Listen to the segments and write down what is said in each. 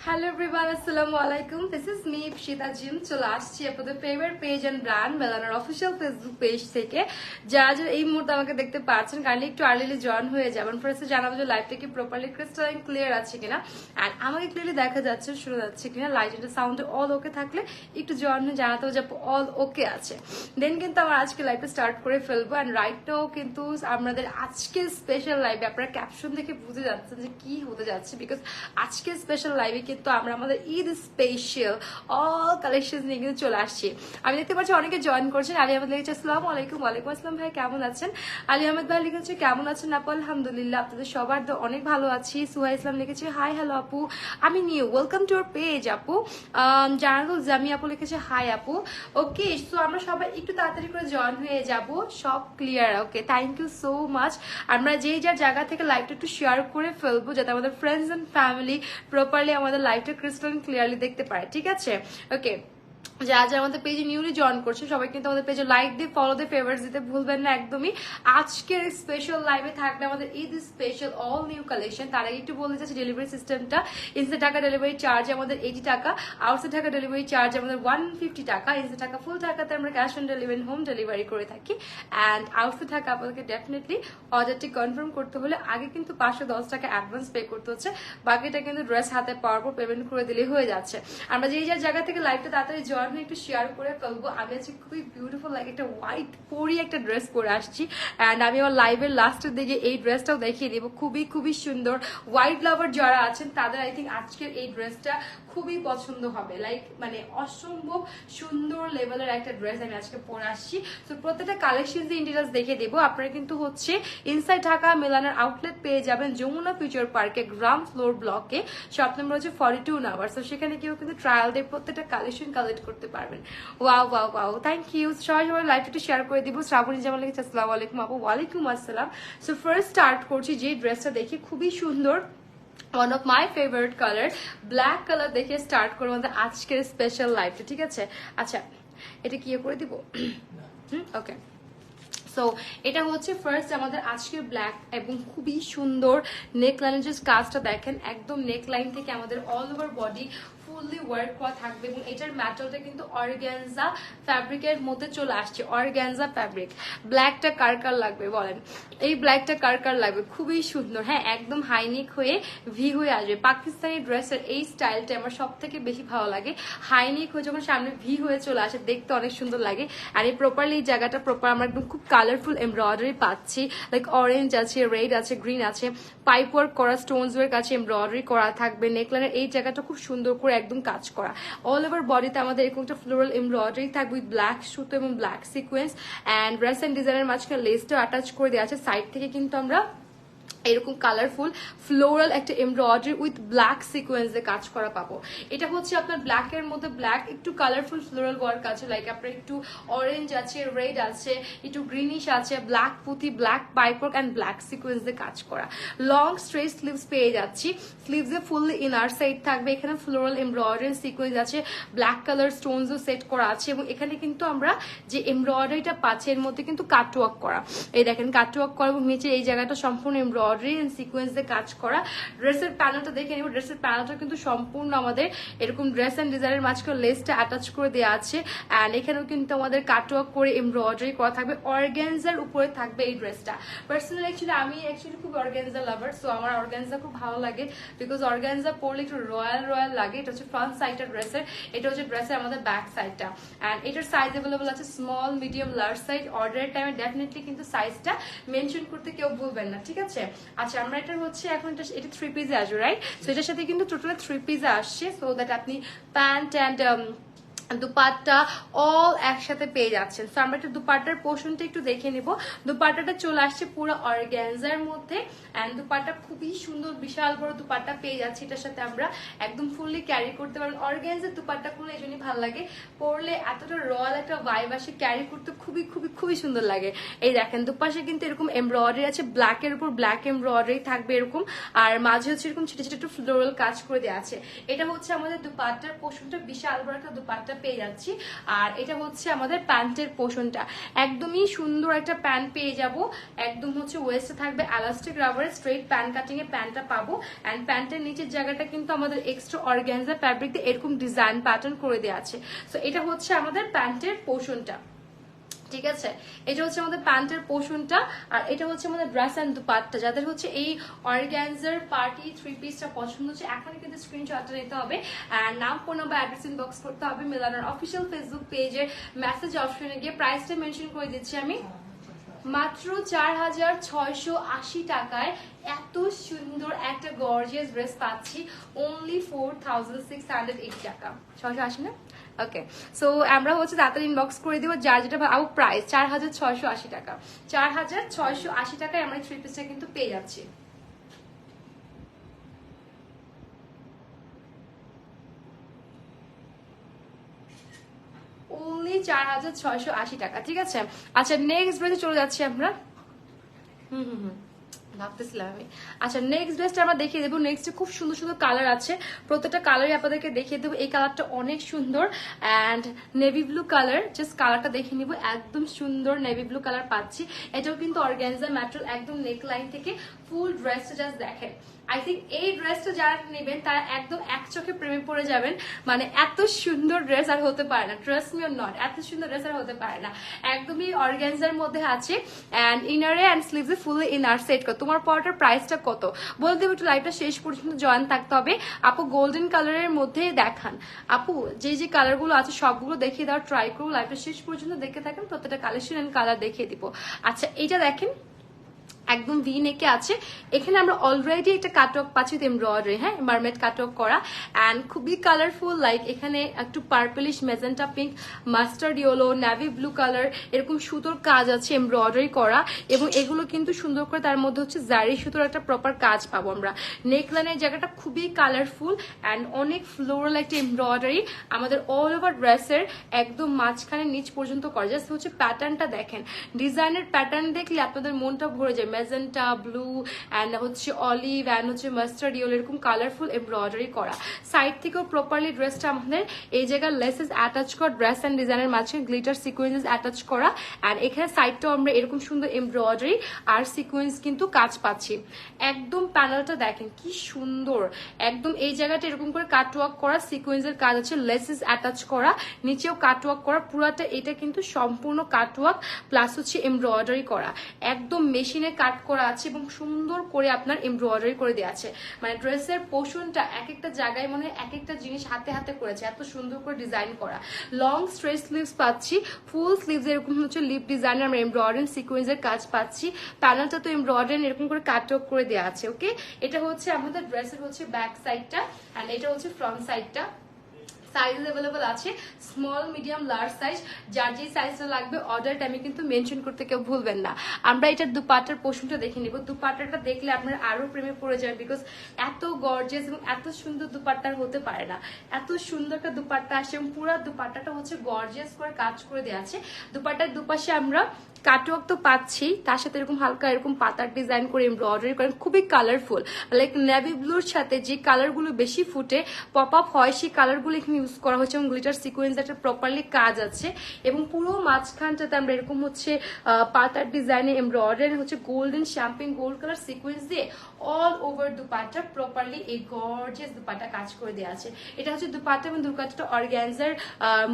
Hello everyone, Assalamu alaikum. This is me, Pshita Jim. চলে আসছি আপনাদের ফেভারিট পেজ এন্ড ব্র্যান্ড মেলানার official Facebook page থেকে। যারা যারা এই মুহূর্তে আমাকে দেখতে পাচ্ছেন কাইন্ডলি একটু আর্লিলি জয়েন হয়ে যাবেন। ফার্স্টে জানাবো যে লাইভটা কি প্রপারলি ক্রিস্টালাইন ক্লিয়ার আছে কিনা, এন্ড আমাকে ক্লিয়ারলি দেখা যাচ্ছে, শোনা যাচ্ছে কিনা, light and sound all okay থাকলে একটু জয়েন হয়ে জানাতে হবে যে অল ওকে আছে। দেন কিন্তু আমরা আজকে লাইভটা স্টার্ট করে ফেলবো। এন্ড রাইট নাও কিন্তু আমাদের আজকের স্পেশাল লাইভে আপনারা ক্যাপশন দেখে বুঝে যাচ্ছেন যে কি হতে যাচ্ছে, বিকজ আজকের স্পেশাল লাইভে কিন্তু আমরা আমাদের ঈদ স্পেশাল অল কালেকশন নিয়ে কিন্তু চলে আসছি। আমি দেখতে পাচ্ছি অনেকে জয়েন করছেন। আলী আহমেদ লিখেছে আসসালামু আলাইকুম। ওয়ালাইকুম আসসালাম ভাই, কেমন আছেন? আলী আহমেদ ভাই লিখেছে কেমন আছেন আপু? আলহামদুলিল্লাহ, আপনাদের সবার তো অনেক ভালো আছি। সুহা ইসলাম লিখেছে হাই হ্যালো আপু, আমি new, welcome to our page আপু। জানাতুল জামি আপু লিখেছে হাই আপু। ওকে, সো আমরা সবাই একটু তাড়াতাড়ি করে জয়েন হয়ে যাব, সব ক্লিয়ার। Okay, thank you so much. আমরা যেই যার জায়গা থেকে লাইভটা একটু শেয়ার করে ফেলবো যাতে আমাদের ফ্রেন্ডস এন্ড ফ্যামিলি প্রপারলি আমাদের লাইভটা ক্রিস্টাল ক্লিয়ারলি দেখতে পারে, ঠিক আছে? ওকে, যারা যারা আমাদের পেজে নিউলি জয়েন করছে সবাই কিন্তু আমাদের পেজে লাইক দিয়ে ফলো দিয়ে ফেভারিটস দিতে ভুলবেন না একদমই। আজকের স্পেশাল লাইভে থাকবে আমাদের Eid special all new collection. তার আগে একটু বলতে চাচ্ছি ডেলিভারি সিস্টেমটা। ইনসাইড ঢাকা ডেলিভারি চার্জ আমাদের 80 টাকা, আউটসাইড ঢাকা ডেলিভারি চার্জ আমাদের 150 টাকা। ইনসাইড ঢাকা ফুল ঢাকাতে আমরা cash on delivery home delivery করে থাকি। অ্যান্ড আউটসাইড ঢাকা আপনাদেরকে ডেফিনেটলি অর্ডারটি কনফার্ম করতে হলে আগে কিন্তু 510 টাকা অ্যাডভান্স পে করতে হচ্ছে, বাকিটা কিন্তু ড্রেস হাতে পাওয়ার পর পেমেন্ট করে দিলেই হয়ে যাচ্ছে। আমরা যেই যার জায়গা থেকে লাইভটা তাড়াতাড়ি জয়েন হয়ে একটু শেয়ার করে ফেলবো। আমি আজকে খুবই বিউটিফুল লাগে একটা হোয়াইট পরি একটা ড্রেস পরে আসছি, অ্যান্ড আমি আমার লাইভের লাস্টের দিকে এই ড্রেসটাও দেখিয়ে দিব। খুবই খুবই সুন্দর। হোয়াইট লাভার যারা আছেন তাদের আই থিঙ্ক আজকের এই ড্রেসটা খুবই পছন্দ হবে। লাইক মানে অসম্ভব সুন্দর লেভেলের একটা ড্রেস আমি আজকে পরে আসছি। তো প্রত্যেকটা কালেকশন দিয়ে ইন্ডিটেলস দেখে দেবো। আপনারা কিন্তু হচ্ছে ইনসাইড ঢাকা মেলানার আউটলেট পেয়ে যাবেন যমুনা ফিউচার পার্কে গ্রাউন্ড ফ্লোর ব্লকে, শপ নম্বর হচ্ছে 42 নাম্বার। তো সেখানে কেউ কিন্তু ট্রায়াল দিয়ে প্রত্যেকটা কালেকশন কালেক্ট করতে পারবেন। Wow wow wow, thank you. সবাই সবাই লাইভ একটু শেয়ার করে দিব। শ্রাবণী জামান লিখেছে আসসালামু আলাইকুম আপু। ওয়ালাইকুম আসসালাম। সো ফার্স্ট স্টার্ট করছি যে ড্রেসটা দেখি খুবই সুন্দর, one of my favourite colour, black colour দেখে স্টার্ট করবো আমাদের আজকের স্পেশাল লাইভটা, ঠিক আছে? আচ্ছা, এটা কি করে দিব? ওকে, সো এটা হচ্ছে ফার্স্ট আমাদের আজকের ব্ল্যাক এবং খুবই সুন্দর নেক লাইনের যে কাজটা দেখেন, একদম নেক লাইন থেকে আমাদের all over body fully work করা থাকবে এবং এটার ম্যাটেরিয়ালটা কিন্তু অর্গানজা ফ্যাব্রিকের মধ্যে চলে আসছে। Organza fabric. ব্ল্যাকটা কার কার লাগবে বলেন? এই ব্ল্যাকটা কার কার লাগবে? খুবই সুন্দর। হ্যাঁ, একদম হাইনেক হয়ে ভি হয়ে আসবে। পাকিস্তানি ড্রেসের এই স্টাইলটা আমার সব থেকে বেশি ভালো লাগে। হাইনেক হয়ে যখন সামনে ভি হয়ে চলে আসে দেখতে অনেক সুন্দর লাগে। আর এই প্রপারলি এই জায়গাটা প্রপার আমরা একদম খুব কালারফুল এমব্রয়ডারি পাচ্ছি। লাইক অরেঞ্জ আছে, রেড আছে, গ্রিন আছে, পাইপ ওয়ার্ক করা, স্টোনস ওয়ার্ক আছে, এমব্রয়ডারি করা থাকবে। নেকলাইনের এই জায়গাটা খুব সুন্দর করে একদম কাজ করা। অল ওভার বডিতে আমাদের এরকম একটা ফ্লোরাল এমব্রয়ডারি থাকবে উইথ ব্ল্যাক সুতো এবং black sequence, and dress and ডিজাইনের মাঝখানে লেসটাও অ্যাটাচ করে দেওয়া আছে। সাইড থেকে কিন্তু আমরা এরকম কালারফুল ফ্লোরাল একটা এমব্রয়ডারি উইথ ব্ল্যাক সিকোয়েন্স দিয়ে কাজ করা পাবো। এটা হচ্ছে আপনার ব্ল্যাক এর মধ্যে ব্ল্যাক একটু কালারফুল ফ্লোরাল ওয়ার্ক আছে, লাইক আপনার একটু অরেঞ্জ আছে, রেড আছে, একটু গ্রিনিশ আছে, ব্ল্যাক পুঁতি, ব্ল্যাক পাইপওয়ার্ক অ্যান্ড ব্ল্যাক সিকোয়েন্স দিয়ে কাজ করা। লং স্ট্রেট স্লিভস পেয়ে যাচ্ছি। স্লিভসে ফুললি ইনার সাইড থাকবে। এখানে ফ্লোরাল এমব্রয়ডারি সিকোয়েন্স আছে, ব্ল্যাক কালার স্টোনসও সেট করা আছে এবং এখানে কিন্তু আমরা যে এমব্রয়ডারিটা পাচ্ছি এর মধ্যে কিন্তু কাটওয়ার্ক করা। এই দেখেন কাটওয়ার্ক করা এবং নিচে এই জায়গাটা সম্পূর্ণ এমব্রয়ডারি এন্ড সিকোয়েন্স দিয়ে কাজ করা। ড্রেসের প্যানেলটা দেখে নিব। ড্রেসের প্যানেলটা কিন্তু সম্পূর্ণ আমাদের এরকম ড্রেস এন্ড ডিজাইনের মাঝখানে লেসটা অ্যাটাচ করে দেওয়া আছে, অ্যান্ড এখানেও কিন্তু আমাদের কাটওয়ার্ক করে এমব্রয়ডারি করা থাকবে। অর্গানজার উপরে থাকবে এই ড্রেসটা। পার্সোনালি আমি খুব অর্গানজা লাভার, সো আমার অর্গানজা খুব ভালো লাগে বিকজ অর্গানজা পরলে একটু রয়্যাল রয়্যাল লাগে। এটা হচ্ছে ফ্রন্ট সাইডটা ড্রেসের, এটা হচ্ছে ড্রেসের আমাদের ব্যাক সাইডটা, অ্যান্ড এটার সাইজ অ্যাভেলেবল আছে স্মল, মিডিয়াম, লার্জ সাইজ। অর্ডারের টাইমে ডেফিনেটলি কিন্তু সাইজটা মেনশন করতে কেউ ভুলবেন না, ঠিক আছে? আচ্ছা, আমরা এটা হচ্ছে এখন এটা 3 পিসে আসবে, রাইট? সো এটার সাথে কিন্তু টোটাল 3 পিসে আসছে, সো দ্যাট আপনি প্যান্ট অ্যান্ড দুপাট্টা অল একসাথে পেয়ে যাচ্ছেন। সো আমরা একটা দুপাট্টার পোর্শনটা একটু দেখে নিব। দুপাট্টাটা চলে আসছে পুরো অর্গানজার মধ্যে, এন্ড দুপাট্টা খুবই সুন্দর, বিশাল বড় দুপাট্টা পেয়ে যাচ্ছি। এটার সাথে আমরা একদম ফুললি ক্যারি করতে পারবেন। অর্গানজার দুপাট্টা গুলো এই জন্যই ভালো লাগে, পরলে এতটা রয়্যাল একটা ভাইব আসে, ক্যারি করতে খুবই খুবই খুবই সুন্দর লাগে। এই দেখেন দুপাশে কিন্তু এরকম এমব্রয়ডারি আছে, ব্ল্যাকের উপর ব্ল্যাক এমব্রয়ডারি থাকবে এরকম, আর মাঝে হচ্ছে এরকম ছোট ছোট একটু ফ্লোরাল কাজ করে দেওয়া আছে। এটা হচ্ছে আমাদের দুপাট্টার পোর্শনটা, বিশাল বড় একটা দুপাট্টা পেয়ে যাচ্ছি। আর এটা হচ্ছে আমাদের প্যান্টের পোর্শনটা, একদমই সুন্দর একটা প্যান্ট পেয়ে যাব, একদম হচ্ছে ওয়েস্টে থাকবে এলাস্টিক রাবারের স্ট্রেট প্যান্ট কাটিং এ প্যান্টটা পাবো। অ্যান্ড প্যান্টের নিচের জায়গাটা কিন্তু আমাদের এক্সট্রা অর্গানজা ফ্যাব্রিক দিয়ে এরকম ডিজাইন প্যাটার্ন করে দেওয়া আছে। সো এটা হচ্ছে আমাদের প্যান্টের পোর্শনটা, ঠিক আছে। এটা হচ্ছে আমাদের প্যান্টের পোর্শনটা, আর এটা হচ্ছে আমাদের ড্রেস এন্ড দুপাট্টা। যাদের হচ্ছে এই অর্গানজার পার্টি 3 পিসটা পছন্দ হচ্ছে, এখনই কিন্তু স্ক্রিনশটটা নিতে হবে, আর নাম, ফোন নাম্বার, অ্যাড্রেস ইনবক্স করতে হবে মিলানার অফিসিয়াল ফেসবুক পেজের মেসেজ অপশনে গিয়ে। প্রাইসটা মেনশন করে দিচ্ছি আমি, মাত্র 4680 টাকায় এত সুন্দর একটা গর্জিয়াস ড্রেস পাচ্ছি, অনলি 4680 টাকা। 680 না? ওকে, সো আমরা হচ্ছে তাড়াতাড়ি ইনবক্স করে দিব যার যেটা আউ প্রাইস 4680 টাকা। 4680 টাকায় আমরা 3 পিসটা কিন্তু পেয়ে যাচ্ছি। অনলি 4680 টাকা, ঠিক আছে। আচ্ছা নেক্সট ড্রেসে চলে যাচ্ছি আমরা। ভাবতেছিলাম আমি। আচ্ছা নেক্সট ড্রেসটা আমরা দেখিয়ে দেবো। নেক্সট খুব সুন্দর সুন্দর কালার আছে, প্রত্যেকটা কালারই আপনাদেরকে দেখিয়ে দেবো। এই কালারটা অনেক সুন্দর and navy blue colour, just কালারটা দেখে নিব, একদম সুন্দর নেভি ব্লু কালার পাচ্ছি। এটাও কিন্তু অর্গানজা ম্যাটেরিয়াল, একদম নেক লাইন থেকে ফুল ড্রেসটা জাস্ট দেখেন। আই থিঙ্ক এই ড্রেসটা যারা নেবেন তারা একদম এক চোখে প্রেমে পড়ে যাবেন। মানে এত সুন্দর ড্রেস আর হতে পারে না, ট্রাস্ট মি অর নট, এত সুন্দর ড্রেস আর হতে পারে না। একদমই অর্গানজার মধ্যে আছে অ্যান্ড ইনারে অ্যান্ড স্লিভসে ফুল ইনার সেট কত। তোমার পরাটার প্রাইসটা কত বলতে দেবো, একটু লাইভটা শেষ পর্যন্ত জয়েন থাকতে হবে। আপু গোল্ডেন কালারের মধ্যে দেখান, আপু যে যে কালারগুলো আছে সবগুলো দেখিয়ে দেওয়ার ট্রাই করবো। লাইভটা শেষ পর্যন্ত দেখে থাকেন, প্রত্যেকটা কালেকশন এন্ড কালার দেখিয়ে দিব। আচ্ছা এইটা দেখেন, একদম ভি নেকে আছে। এখানে আমরা অলরেডি একটা কাটওয়ার্ক পাচ্ছি এমব্রয়ডারি, হ্যাঁ মারমেড কাটওয়ার্ক করা অ্যান্ড খুবই কালারফুল। লাইক এখানে একটু purplish, magenta pink, mustard yellow, navy blue colour, এরকম সুতোর কাজ আছে এমব্রয়ডারি করা। এবং এগুলো কিন্তু সুন্দর করে তার মধ্যে হচ্ছে জারি সুতোর একটা প্রপার কাজ পাবো আমরা। নেকলাইনের জায়গাটা খুবই কালারফুল অ্যান্ড অনেক ফ্লোরাল একটা এমব্রয়ডারি আমাদের অল ওভার ড্রেসের একদম মাঝখানে নিচ পর্যন্ত করা। জাস্ট হচ্ছে প্যাটার্নটা দেখেন, ডিজাইনের প্যাটার্ন দেখলে আপনাদের মনটা ভরে যায়। মেজেন্টা ব্লু অ্যান্ড হচ্ছে অলিভ অ্যান্ড হচ্ছে মাস্টার্ড ইয়েলো, এরকম কালারফুল এমব্রয়ডারি করা। সাইড থেকেও প্রপারলি ড্রেসটা আমাদের এই জায়গায় লেসেস অ্যাটাচ করা, ড্রেস অ্যান্ড ডিজাইনের মাঝখানে গ্লিটার সিকোয়েন্সেস অ্যাটাচ করা অ্যান্ড এখানে সাইডটাও আমরা এরকম সুন্দর এমব্রয়ডারি আর সিকোয়েন্স কিন্তু কাজ পাচ্ছি। একদম প্যানেলটা দেখেন কি সুন্দর, একদম এই জায়গাটা এরকম করে কাটওয়ার্ক করা, সিকোয়েন্সের কাজ আছে, লেসেস অ্যাটাচ করা, নিচেও কাটওয়ার্ক করা। পুরাটা এটা কিন্তু সম্পূর্ণ কাটওয়ার্ক প্লাস হচ্ছে এমব্রয়ডারি করা, একদম মেশিনে কাট করা আছে এবং সুন্দর করে আপনার এমব্রয়ডারি করে দেওয়া আছে। মানে ড্রেসের পোর্শনটা এক একটা জায়গায় মনে হয় এক একটা জিনিস হাতে হাতে করেছে, এত সুন্দর করে ডিজাইন করা। লং স্ট্রেট স্লিভস পাচ্ছি, ফুল স্লিভস এরকম হচ্ছে লিপ ডিজাইনের আমরা এমব্রয়ডারি সিকোয়েন্সের কাজ পাচ্ছি। প্যানেলটা তো এমব্রয়ডারি এরকম করে কাটওয়ার্ক করে দেওয়া আছে। ওকে, এটা হচ্ছে আমাদের ড্রেসের হচ্ছে ব্যাক সাইডটা এন্ড এটা হচ্ছে ফ্রন্ট সাইডটা। সাইজ অ্যাভেলেবল আছে, স্মল, মিডিয়াম, লার্জ সাইজ। যার যে সাইজটা লাগবে অর্ডারটা আমি কিন্তু মেনশন করতে কেউ ভুলবেন না। আমরা এটার দুপাট্টার পোর্শনটা দেখে নিব। দুপাট্টাটা দেখলে আপনার আরো প্রেমে পড়ে যাবে, বিকজ এত গর্জিয়াস এবং এত সুন্দর দুপাট্টার হতে পারে না। এত সুন্দর একটা দুপাট্টা আসে এবং পুরো দুপাট্টাটা হচ্ছে গর্জিয়াস করে কাজ করে দেওয়া আছে। দুপাট্টার দুপাশে আমরা কাটওয়ার্ক তো পাচ্ছি, তার সাথে এরকম হালকা এরকম পাতার ডিজাইন করে এমব্রয়ডারি করেন, খুবই কালারফুল। লাইক নেভি ব্লুর সাথে যে কালারগুলো বেশি ফুটে পপ আপ হয় সেই কালারগুলো এখানে ইউজ করা হচ্ছে এবং গ্লিটার সিকোয়েন্স একটা প্রপারলি কাজ আছে এবং পুরো মাঝখানটাতে আমরা এরকম হচ্ছে পাতার ডিজাইনে এমব্রয়ডারি হচ্ছে golden champagne gold colour sequence দিয়ে অল ওভার দুপাট্টা প্রপারলি এই গর্জিয়াস দুপাট্টা কাজ করে দেওয়া আছে। এটা হচ্ছে দুপাট্টা এবং দুপাট্টাটা অর্গানজার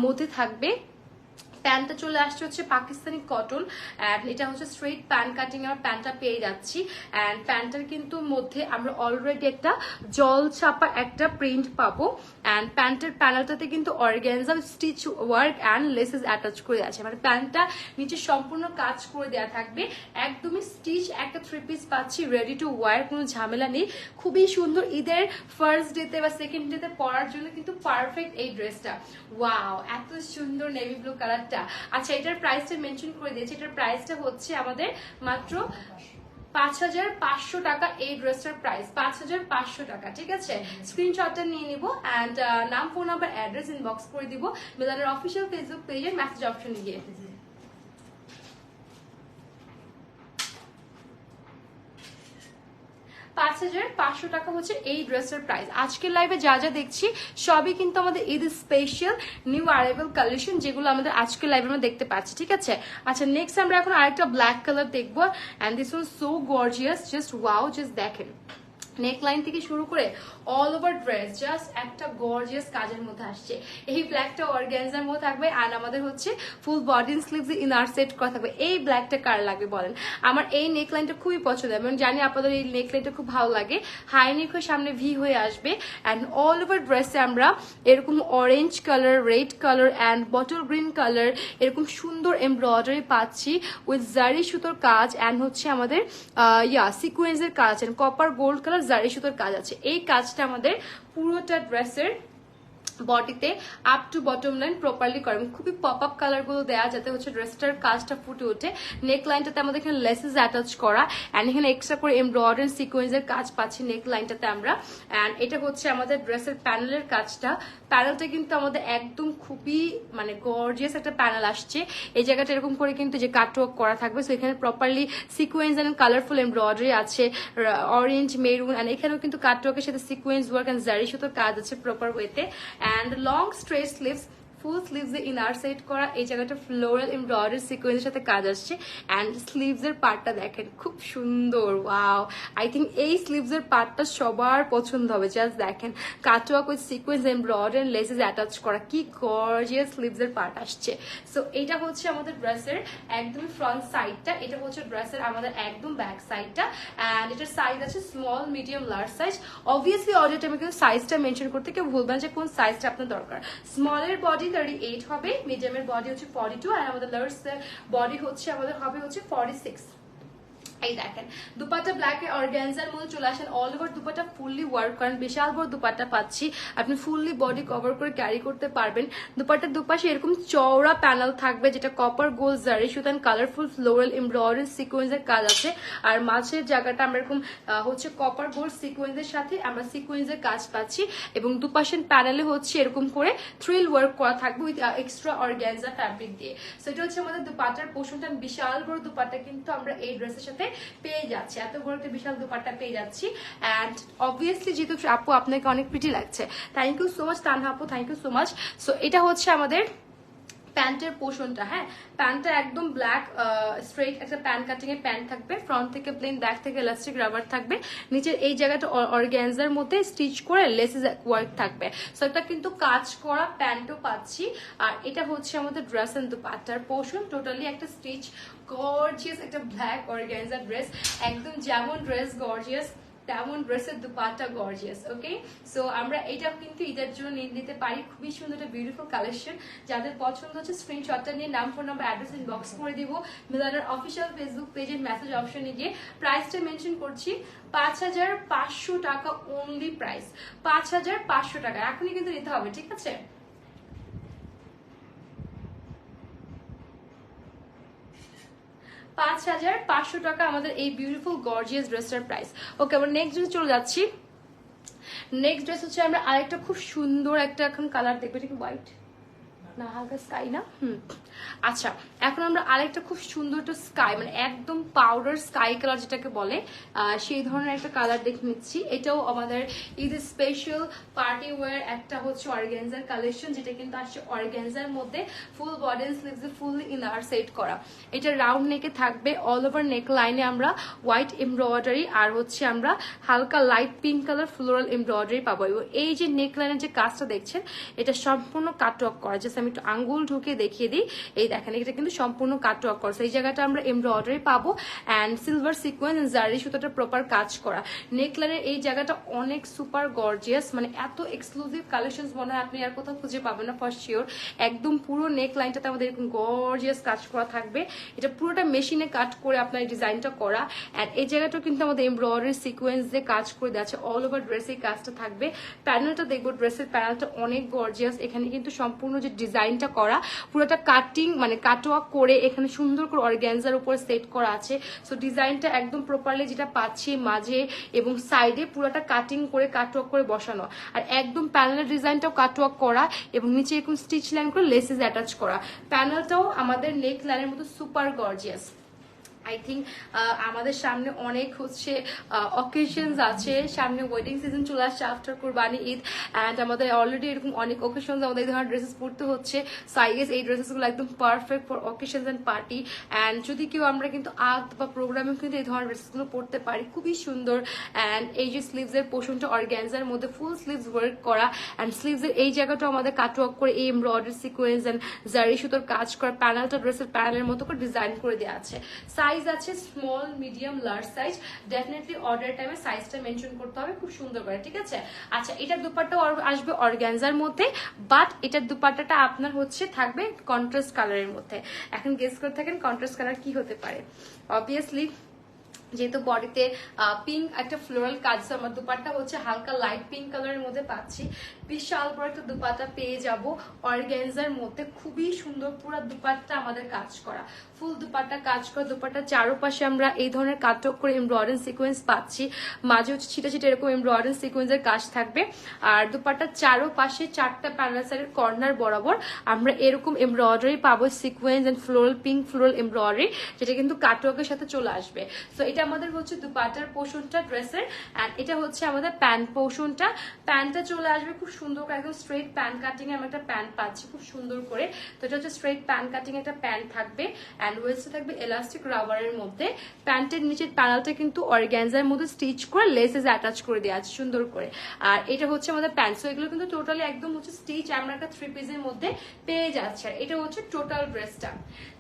মধ্যে থাকবে। প্যান্টটা চলে আসছে হচ্ছে পাকিস্তানি কটন অ্যান্ড এটা হচ্ছে স্ট্রেট প্যান্ট কাটিং এর প্যান্টটা পেয়ে যাচ্ছি। অ্যান্ড প্যান্টটার কিন্তু মধ্যে আমরা অলরেডি একটা জল ছাপা একটা প্রিন্ট পাবো অ্যান্ড প্যান্টের প্যানেলটাতে কিন্তু organza stitch work and laces attach করে আছে। মানে প্যান্টটা নিচে সম্পূর্ণ কাজ করে দেওয়া থাকবে, একদমই স্টিচ একটা 3 পিস পাচ্ছি, রেডি টু ওয়ার, কোনো ঝামেলা নেই। খুবই সুন্দর, ঈদের ফার্স্ট ডেতে বা সেকেন্ড ডেতে পরার জন্য কিন্তু পারফেক্ট এই ড্রেসটা। ওয়াও, এত সুন্দর নেভি ব্লু কালারটা। আচ্ছা এটার প্রাইসটা মেনশন করে দিয়েছি, এটার প্রাইসটা হচ্ছে আমাদের মাত্র 5500 টাকা। এই ড্রেসটার প্রাইস 5500 টাকা, ঠিক আছে। স্ক্রিনশটটা নিয়ে নিব অ্যান্ড নাম, ফোন নাম্বার, অ্যাড্রেস ইনবক্স করে দিব মিলানের অফিসিয়াল ফেসবুক পেজের মেসেজ অপশনে গিয়ে। 5500 টাকা হচ্ছে এই ড্রেসের প্রাইস। আজকের লাইভে যা যা দেখছি সবই কিন্তু আমাদের Eid special new arrival collection, যেগুলো আমাদের আজকের লাইভে আমরা দেখতে পাচ্ছি, ঠিক আছে। আচ্ছা নেক্সট আমরা এখন আরেকটা ব্ল্যাক কালার দেখবো, and this was so gorgeous, just wow, just দেখেন নেকলাইন থেকে শুরু করে অল ওভার ড্রেস জাস্ট একটা গর্জিয়াস কাজের মধ্যে আসছে। এই ব্ল্যাকটা অর্গানজার মধ্যে থাকবে, আর আমাদের হচ্ছে full body sleeves inner set করা থাকবে। এই ব্ল্যাকটা কার লাগবে বলেন? আমার এই নেকলাইনটা খুবই পছন্দ, আমি জানি আপনাদের এই নেকলাইনটা খুব ভালো লাগে। হাই নেক হয়ে সামনে ভি হয়ে আসবে, অ্যান্ড অল ওভার ড্রেসে আমরা এরকম orange colour, red colour and bottle green colour এরকম সুন্দর এমব্রয়ডারি পাচ্ছি উইথ জারি সুতোর কাজ, অ্যান্ড হচ্ছে আমাদের সিকোয়েন্সের কাজ আছে, কপার গোল্ড কালার জারি সুতোর কাজ আছে। এই কাজটা আমাদের পুরোটা ড্রেসের বডিতে up to bottom line properly করে, খুবই পপ আপ কালার গুলো দেওয়া যাতে হচ্ছে ড্রেসটার কাজটা ফুটে ওঠে। নেক লাইনটাতে আমাদের এখানে লেসেস অ্যাটাচ করা, অ্যান্ড এখানে এক্সট্রা করে এমব্রয়ডারি সিকোয়েন্সের কাজ পাচ্ছি নেক লাইনটাতে আমরা। অ্যান্ড এটা হচ্ছে আমাদের ড্রেসের প্যানেলের কাজটা। প্যানেলটা কিন্তু আমাদের একদম খুবই মানে গর্জিয়াস একটা প্যানেল আসছে। এই জায়গাটা এরকম করে কিন্তু যে কাটওয়ার্ক করা থাকবে, সো এখানে properly sequence and colourful embroidery আছে, অরেঞ্জ মেরুন, অ্যান্ড এখানেও কিন্তু কাটওয়ার্কের সাথে সিকোয়েন্স ওয়ার্ক অ্যান্ড জারি সুতোর কাজ আছে প্রপার ওয়েতে। And long straight sleeves, full sleeves এ ইনার সেট করা, এই জায়গাটা ফ্লোরাল এমব্রয়ডারি সিকোয়েন্সের সাথে কাজ আসছে। অ্যান্ড স্লিভস এর পার্টটা দেখেন খুব সুন্দর, ওয়াও, আই থিঙ্ক এই স্লিভস এর পার্টটা সবার পছন্দ হবে। জাস্ট দেখেন cutwork with sequence embroidery laces attach করা, কি গর্জিয়াস স্লিভস এর পার্ট আসছে। সো এটা হচ্ছে আমাদের ড্রেসের একদম ফ্রন্ট সাইডটা, এটা হচ্ছে ড্রেসের আমাদের একদম ব্যাক সাইডটা। অ্যান্ড এটার সাইজ আছে small, medium, large size. Obviously order টাইমে কিন্তু সাইজটা মেনশন করতে কেউ ভুলবেন যে কোন সাইজটা আপনার দরকার। স্মলের বডি 38 হবে, মিডিয়ামের বডি হচ্ছে 42, আর আমাদের লার্জ বডি হচ্ছে আমাদের হবে হচ্ছে 46। এই দেখেন দুপাট্টা ব্ল্যাক এ অর্গানজার মধ্যে চলে আসেন, all over dupatta fully work করেন, বিশাল বড় দুপাট্টা পাচ্ছি, আপনি ফুললি বডি কভার করে ক্যারি করতে পারবেন। দুপাট্টার দুপাশে এরকম চওড়া প্যানেল থাকবে, যেটা কপার গোল্ড জারি সুতান কালারফুল ফ্লোরাল এমব্রয়ডারি সিকোয়েন্সের কাজ আছে, আর মাঝের জায়গাটা আমরা এরকম হচ্ছে কপার গোল্ড সিকোয়েন্সের সাথে আমরা সিকোয়েন্সের কাজ পাচ্ছি, এবং দুপাশের প্যানেলে হচ্ছে এরকম করে থ্রিল ওয়ার্ক করা থাকবে উইথ এক্সট্রা অর্গানজা ফ্যাব্রিক দিয়ে। সো এটা হচ্ছে আমাদের দুপাট্টার পোর্শনটা, বিশাল বড় দুপাট্টা কিন্তু আমরা এই ড্রেসের সাথে পেয়ে যাচ্ছি, এত বড় একটা বিশাল দুপাট্টা পেয়ে যাচ্ছি। অ্যান্ড অবভিয়াসলি যেহেতু আপু আপনাকে অনেক প্রিটি লাগছে, thank you so much Tanha আপু, thank you so much. So এটা হচ্ছে আমাদের প্যান্টের পোর্শনটা, হ্যাঁ প্যান্টটা একদম ব্ল্যাক স্ট্রেট একটা প্যান্ট কাটিং এর প্যান্ট থাকবে, ফ্রন্ট থেকে প্লেন, ব্যাক থেকে ইলাস্টিক রাবার থাকবে, নিচের এই জায়গাটা অর্গানজার মধ্যে স্টিচ করে লেসেস ওয়ার্ক থাকবে। সো এটা কিন্তু কাজ করা প্যান্টও পাচ্ছি, আর এটা হচ্ছে আমাদের ড্রেস এন্ড দুপাট্টার পোর্শন, টোটালি একটা স্টিচ গর্জিয়াস একটা ব্ল্যাক অর্গানজা ড্রেস, একদম যেমন ড্রেস গর্জিয়াস তেমন ড্রেসের দুপাট্টা গর্জিয়াস। ওকে, সো আমরা এটা কিন্তু ঈদের জন্য নিয়ে নিতে পারি, খুবই সুন্দর একটা বিউটিফুল কালেকশন। যাদের পছন্দ হচ্ছে স্ক্রিনশটটা নিয়ে নাম, ফোন নাম্বার, অ্যাড্রেস ইনবক্স করে দিব মিলানের অফিসিয়াল ফেসবুক পেজের মেসেজ অপশনে গিয়ে। প্রাইসটা মেনশন করছি 5500 টাকা অনলি প্রাইস, 5500 টাকা এখনই কিন্তু নিতে হবে, ঠিক আছে। 5500 টাকা আমাদের এই বিউটিফুল গর্জিয়াস ড্রেসটার প্রাইস। ওকে, আমরা নেক্সট ড্রেস চলে যাচ্ছি। নেক্সট ড্রেস হচ্ছে আমরা আরেকটা খুব সুন্দর একটা এখন কালার দেখবো, এটা কি হোয়াইট না হালকা স্কাই না? আচ্ছা, এখন আমরা আরেকটা খুব সুন্দর একটা স্কাই, মানে একদম পাউডার স্কাই কালার যেটাকে বলে, সেই ধরনের একটা কালার দেখে নিচ্ছি। এটাও আমাদের ঈদ স্পেশাল পার্টি ওয়্যার একটা হচ্ছে অর্গানজার কালেকশন, যেটা কিন্তু আসছে অর্গানজার মধ্যে full body sleeves full inner set করা। এটা রাউন্ড নেকে থাকবে, অল ওভার নেক লাইনে আমরা হোয়াইট এমব্রয়ডারি আর হচ্ছে আমরা হালকা light pink colour floral embroidery পাবো। এবং এই যে নেক লাইনের যে কাজটা দেখছেন, এটা সম্পূর্ণ কাটওয়ার্ক করা, জাস্ট আমি একটু আঙ্গুল ঢুকে দেখিয়ে দিই। এই দেখেন এটা কিন্তু সম্পূর্ণ কাটওয়ার্ক করা, এই জায়গাটা আমরা এমব্রয়ডারি পাবো, অ্যান্ড সিলভার সিকোয়েন্স জারি সুতাটা প্রপার কাজ করা। নেকলাইনের এই জায়গাটা অনেক সুপার গর্জিয়াস, মানে এত এক্সক্লুসিভ কালেকশনস মনে হয় আপনি আর কোথাও খুঁজে পাবেন না ফর শিওর। একদম পুরো নেক লাইনটাতে আমাদের এরকম গর্জিয়াস কাজ করা থাকবে, এটা পুরোটা মেশিনে কাট করে আপনার এই ডিজাইনটা করা। অ্যান্ড এই জায়গাটাও কিন্তু আমাদের এমব্রয়ডারি সিকোয়েন্স দিয়ে কাজ করে দেওয়া আছে, অল ওভার ড্রেসে কাজটা থাকবে। প্যানেলটা দেখবো, ড্রেসের প্যানেলটা অনেক গর্জিয়াস, এখানে কিন্তু সম্পূর্ণ যে ডিজাইনটা করা পুরোটা কাটিং মানে কাটওয়ার্ক করে এখানে সুন্দর করে অর্গানজার উপর সেট করা আছে। সো ডিজাইনটা একদম প্রপারলি যেটা পাচ্ছি মাঝে এবং সাইডে পুরোটা কাটিং করে কাটওয়ার্ক করে বসানো, আর একদম প্যানেলের ডিজাইনটাও কাটওয়ার্ক করা এবং নিচে এরকম স্টিচ লাইন করে লেসেস অ্যাটাচ করা। প্যানেলটাও আমাদের নেক লাইনের মতো সুপার গর্জিয়াস। আই থিঙ্ক আমাদের সামনে অনেক হচ্ছে অকেশনস আছে, সামনে ওয়েডিং সিজন চলে আসছে আফটার কুরবানি ঈদ, অ্যান্ড আমাদের অলরেডি এরকম অনেক অকেশনস আমাদের এই ধরনের ড্রেসেস পরতে হচ্ছে। সো আই গেস এই ড্রেসেসগুলো একদম perfect for occasions and party. And যদি কেউ আমরা কিন্তু আর্ট বা প্রোগ্রামে কিন্তু এই ধরনের ড্রেসেসগুলো পরতে পারি, খুবই সুন্দর। অ্যান্ড এই যে স্লিভসের পোর্শনটা অর্গ্যানজার মধ্যে ফুল স্লিভস ওয়ার্ক করা, অ্যান্ড স্লিভসের এই জায়গাটা আমাদের কাটওয়ার্ক করে এই এমব্রয়ডারি সিকোয়েন্স অ্যান্ড জারি সুতোর কাজ করা প্যানেলটা ড্রেসের প্যানেলের মতো করে ডিজাইন করে দেওয়া আছে। সাইজ আছে small, medium, large size. Definitely order টাইমে সাইজটা মেনশন করতে হবে খুব সুন্দর করে, ঠিক আছে? আচ্ছা, এটার দুপাট্টাও আসবে অর্গ্যানজার মধ্যে, বাট এটার দুপাট্টাটা আপনার হচ্ছে থাকবে কন্ট্রাস্ট কালারের মধ্যে। এখন গেস করে থাকেন কন্ট্রাস্ট কালার কি হতে পারে। অবভিয়াসলি যেহেতু বডিতে পিঙ্ক একটা ফ্লোরাল কাজ, আমার দুপাট্টা হচ্ছে হালকা লাইট পিঙ্ক কালারের মধ্যে পাচ্ছি। বিশাল বড় একটা দুপাট্টা পেয়ে যাব অর্গ্যানজার মধ্যে, খুবই সুন্দর পুরো দুপাট্টা আমাদের কাজ করা, ফুল দুপাট্টা কাজ করা। দুপাট্টার চারপাশে আমরা এই ধরনের কাটক করে এমব্রয়ডারি সিকোয়েন্স পাচ্ছি, মাঝে হচ্ছে ছিটা ছিটা এরকম এমব্রয়ডারি সিকোয়েন্সের কাজ থাকবে। আর দুপাট্টার চারপাশে চারটা প্যানেল সাইডের কর্নার বরাবর আমরা এরকম এমব্রয়ডারি পাবো, sequence and floral pink floral embroidery, যেটা কিন্তু কাটওয়ার্কের সাথে চলে আসবে। সো এটা আমাদের হচ্ছে দুপাট্টার পোর্শনটা ড্রেসের, এন্ড এটা হচ্ছে আমাদের প্যান্ট পোর্শনটা। প্যান্টটা চলে আসবে খুব সুন্দর করে, একদম স্ট্রেট প্যান্ট কাটিং এ আমরা একটা প্যান্ট পাচ্ছি খুব সুন্দর করে। তো এটা হচ্ছে স্ট্রেট প্যান্ট কাটিং একটা প্যান্ট থাকবে, এন্ড ওয়েস্টে থাকবে এলাস্টিক রাবারের মধ্যে। প্যান্টের নিচের প্যানেলটা কিন্তু অর্গ্যানজার মধ্যে স্টিচ করে লেসেস অ্যাটাচ করে দেওয়া আছে সুন্দর করে। আর এটা হচ্ছে আমাদের প্যান্ট। সো এগুলো কিন্তু টোটালি একদম হচ্ছে স্টিচ আমরা একটা 3 পিসের মধ্যে পেয়ে যাচ্ছে। আর এটা হচ্ছে টোটাল ড্রেসটা।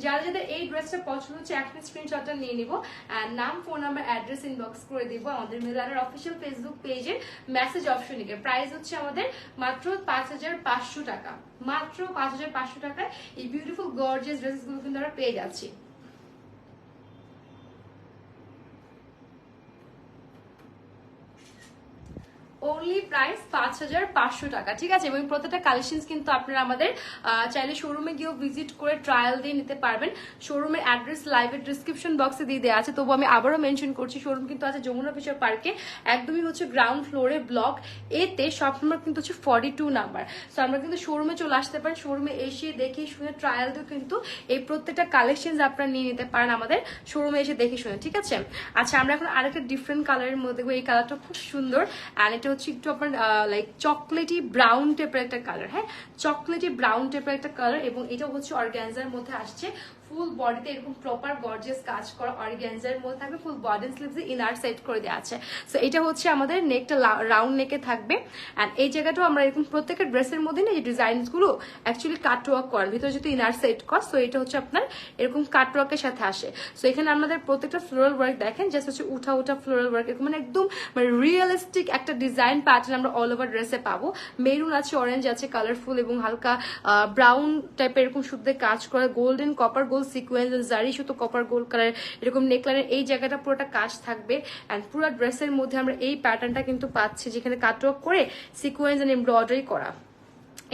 যারা যাদের এই ড্রেসটা পছন্দ হচ্ছে এখন স্ক্রিনশটটা নিয়ে নিব, এন্ড নাম, ফোন নাম্বার, অ্যাড্রেস ইনবক্স করে দিব আমাদের মিলানের অফিসিয়াল ফেসবুক পেজে মেসেজ অপশনে গিয়ে। প্রাইস হচ্ছে আমাদের মাত্র 5500 টাকা, মাত্র 5500 টাকায় এই বিউটিফুল গর্জিয়াস ড্রেসগুলো কিন্তু আমরা পেয়ে যাচ্ছি। অনলি প্রাইস 5500 টাকা, ঠিক আছে? এবং প্রত্যেকটা কালেকশন কিন্তু আপনারা আমাদের চাইলে শোরুমে গিয়েও ভিজিট করে ট্রায়াল দিয়ে নিতে পারবেন। শোরুমের অ্যাড্রেস লাইভের ডিসক্রিপশন বক্সে দিয়ে দেওয়া আছে, তবু আমি আবারও মেনশন করছি, শোরুম কিন্তু আছে যমুনা ফিশার পার্কে, একদমই হচ্ছে গ্রাউন্ড ফ্লোরে, ব্লক এতে শপ নাম্বার কিন্তু হচ্ছে 42 নাম্বার। সো আমরা কিন্তু শোরুমে চলে আসতে পারেন, শোরুমে এসে দেখে শুনে ট্রায়াল দিয়ে কিন্তু এই প্রত্যেকটা কালেকশন আপনারা নিয়ে নিতে পারেন আমাদের শোরুমে এসে দেখে শুনে, ঠিক আছে? আচ্ছা, আমরা এখন আরেকটা ডিফারেন্ট কালারের মধ্যে, এই কালারটা খুব সুন্দর, অ্যান্ড এটা হচ্ছে একটু আপনার লাইক চকলেটি ব্রাউন টাইপের একটা কালার। হ্যাঁ, চকলেটি ব্রাউন টাইপের একটা কালার, এবং এটা হচ্ছে অর্গ্যানজার মধ্যে আসছে। ফুল বডিতে এরকম প্রপার গর্জিয়াস কাজ করা অর্গ্যানজার মধ্যে থাকবে, ফুল বডি স্লিভসে ইনার সেট করে দেওয়া আছে। সো এটা হচ্ছে আমাদের নেকটা রাউন্ড নেকে থাকবে, এন্ড এই জায়গাটাও আমরা এরকম প্রত্যেকটা ড্রেসের মধ্যে না এই ডিজাইনসগুলো অ্যাকচুয়ালি কাটওয়ার্ক করার ভিতরে যেহেতু ইনার সেট কর, সো এটা হচ্ছে আপনার এরকম কাটওয়ার্কের সাথে আসে। সো এখানে আমাদের প্রত্যেকটা ফ্লোরাল ওয়ার্ক দেখেন, জাস্ট হচ্ছে উঠা উঠা ফ্লোরাল ওয়ার্ক, এরকম মানে একদম মানে রিয়েলিস্টিক একটা ডিজাইন প্যাটার্ন আমরা অল ওভার ড্রেসে পাবো। মেরুন আছে, অরেঞ্জ আছে, কালারফুল এবং হালকা ব্রাউন টাইপের এরকম সুন্দর কাজ করা, গোল্ডেন কপার গোল্ড সিকোয়েন্স জারি সুতো কপার গোল্ড কালার এরকম নেকলারের এই জায়গাটা পুরোটা কাজ থাকবে। এন্ড পুরো ড্রেসের মধ্যে আমরা এই প্যাটার্নটা কিন্তু পাচ্ছি, যেখানে কাটওয়ার্ক করে সিকোয়েন্স এন্ড এমব্রয়ডারি করা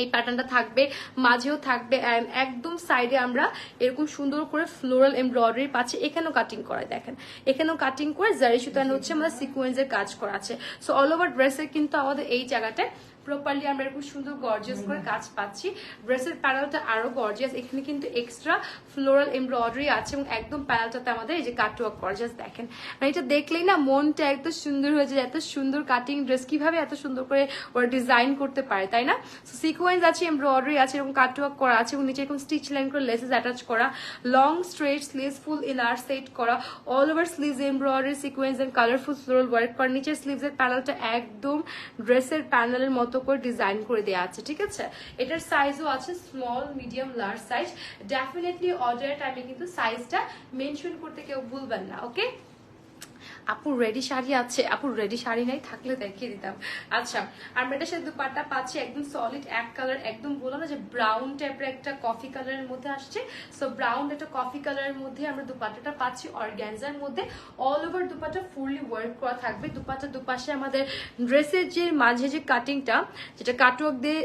এই প্যাটার্নটা থাকবে, মাঝেও থাকবে, এন্ড একদম সাইডে আমরা এরকম সুন্দর করে ফ্লোরাল এমব্রয়ডারি পাচ্ছি। এখানেও কাটিং করা, দেখেন এখানেও কাটিং করে জারি সুতো হচ্ছে আমাদের সিকোয়েন্সের কাজ করা আছে। সো অল ওভার ড্রেসের কিন্তু আমাদের এই জায়গাটায় প্রপারলি আমরা এরকম সুন্দর গর্জিয়াস করে কাজ পাচ্ছি। ড্রেসের প্যানেলটা আরো গর্জিয়াস, এখানে কিন্তু এক্সট্রা ফ্লোরাল এমব্রয়ডারি আছে, এবং একদম প্যানেলটাতে আমাদের এই যে কাটওয়ার্ক গর্জিয়াস দেখেন, মানে এটা দেখলেই না মনটা এত সুন্দর হয়ে যায়। এত সুন্দর কাটিং ড্রেস কিভাবে এত সুন্দর করে ওরা ডিজাইন করতে পারে, তাই না? সিকোয়েন্স আছে, এমব্রয়ডারি আছে, এবং কাটওয়ার্ক করা আছে, এবং নিচে এরকম স্টিচ লাইন করে লেসেস অ্যাটাচ করা, long straight sleeves full inner set করা, all over sleeves embroidery sequence and colourful floral work করা। নিচের স্লিভস এর প্যানেলটা একদম ড্রেসের প্যানেলের মতো করে ডিজাইন করে দেওয়া আছে, ঠিক আছে? এটার সাইজও আছে small, medium, large size. Definitely অর্ডারের টাইমে কিন্তু সাইজটা মেনশন করতে কেউ ভুলবেন না, ওকে? আপুর রেডি শাড়ি আছে, আপুর রেডি শাড়ি নাই, থাকলে দেখিয়ে দিতাম। আচ্ছা, আমরা এটার সাথে দুপাট্টা পাচ্ছি একদম সলিড এক কালার, একদম বললাম না যে ব্রাউন টাইপের একটা কফি কালারের মধ্যে আসছে। সো ব্রাউন একটা কফি কালারের মধ্যে আমরা দুপাট্টাটা পাচ্ছি অর্গ্যানজার মধ্যে। All over dupatta fully work করা থাকবে। দুপাট্টা দুপাশে আমাদের ড্রেসের যে মাঝে যে কাটিংটা, যেটা কাটওয়ার্ক দিয়ে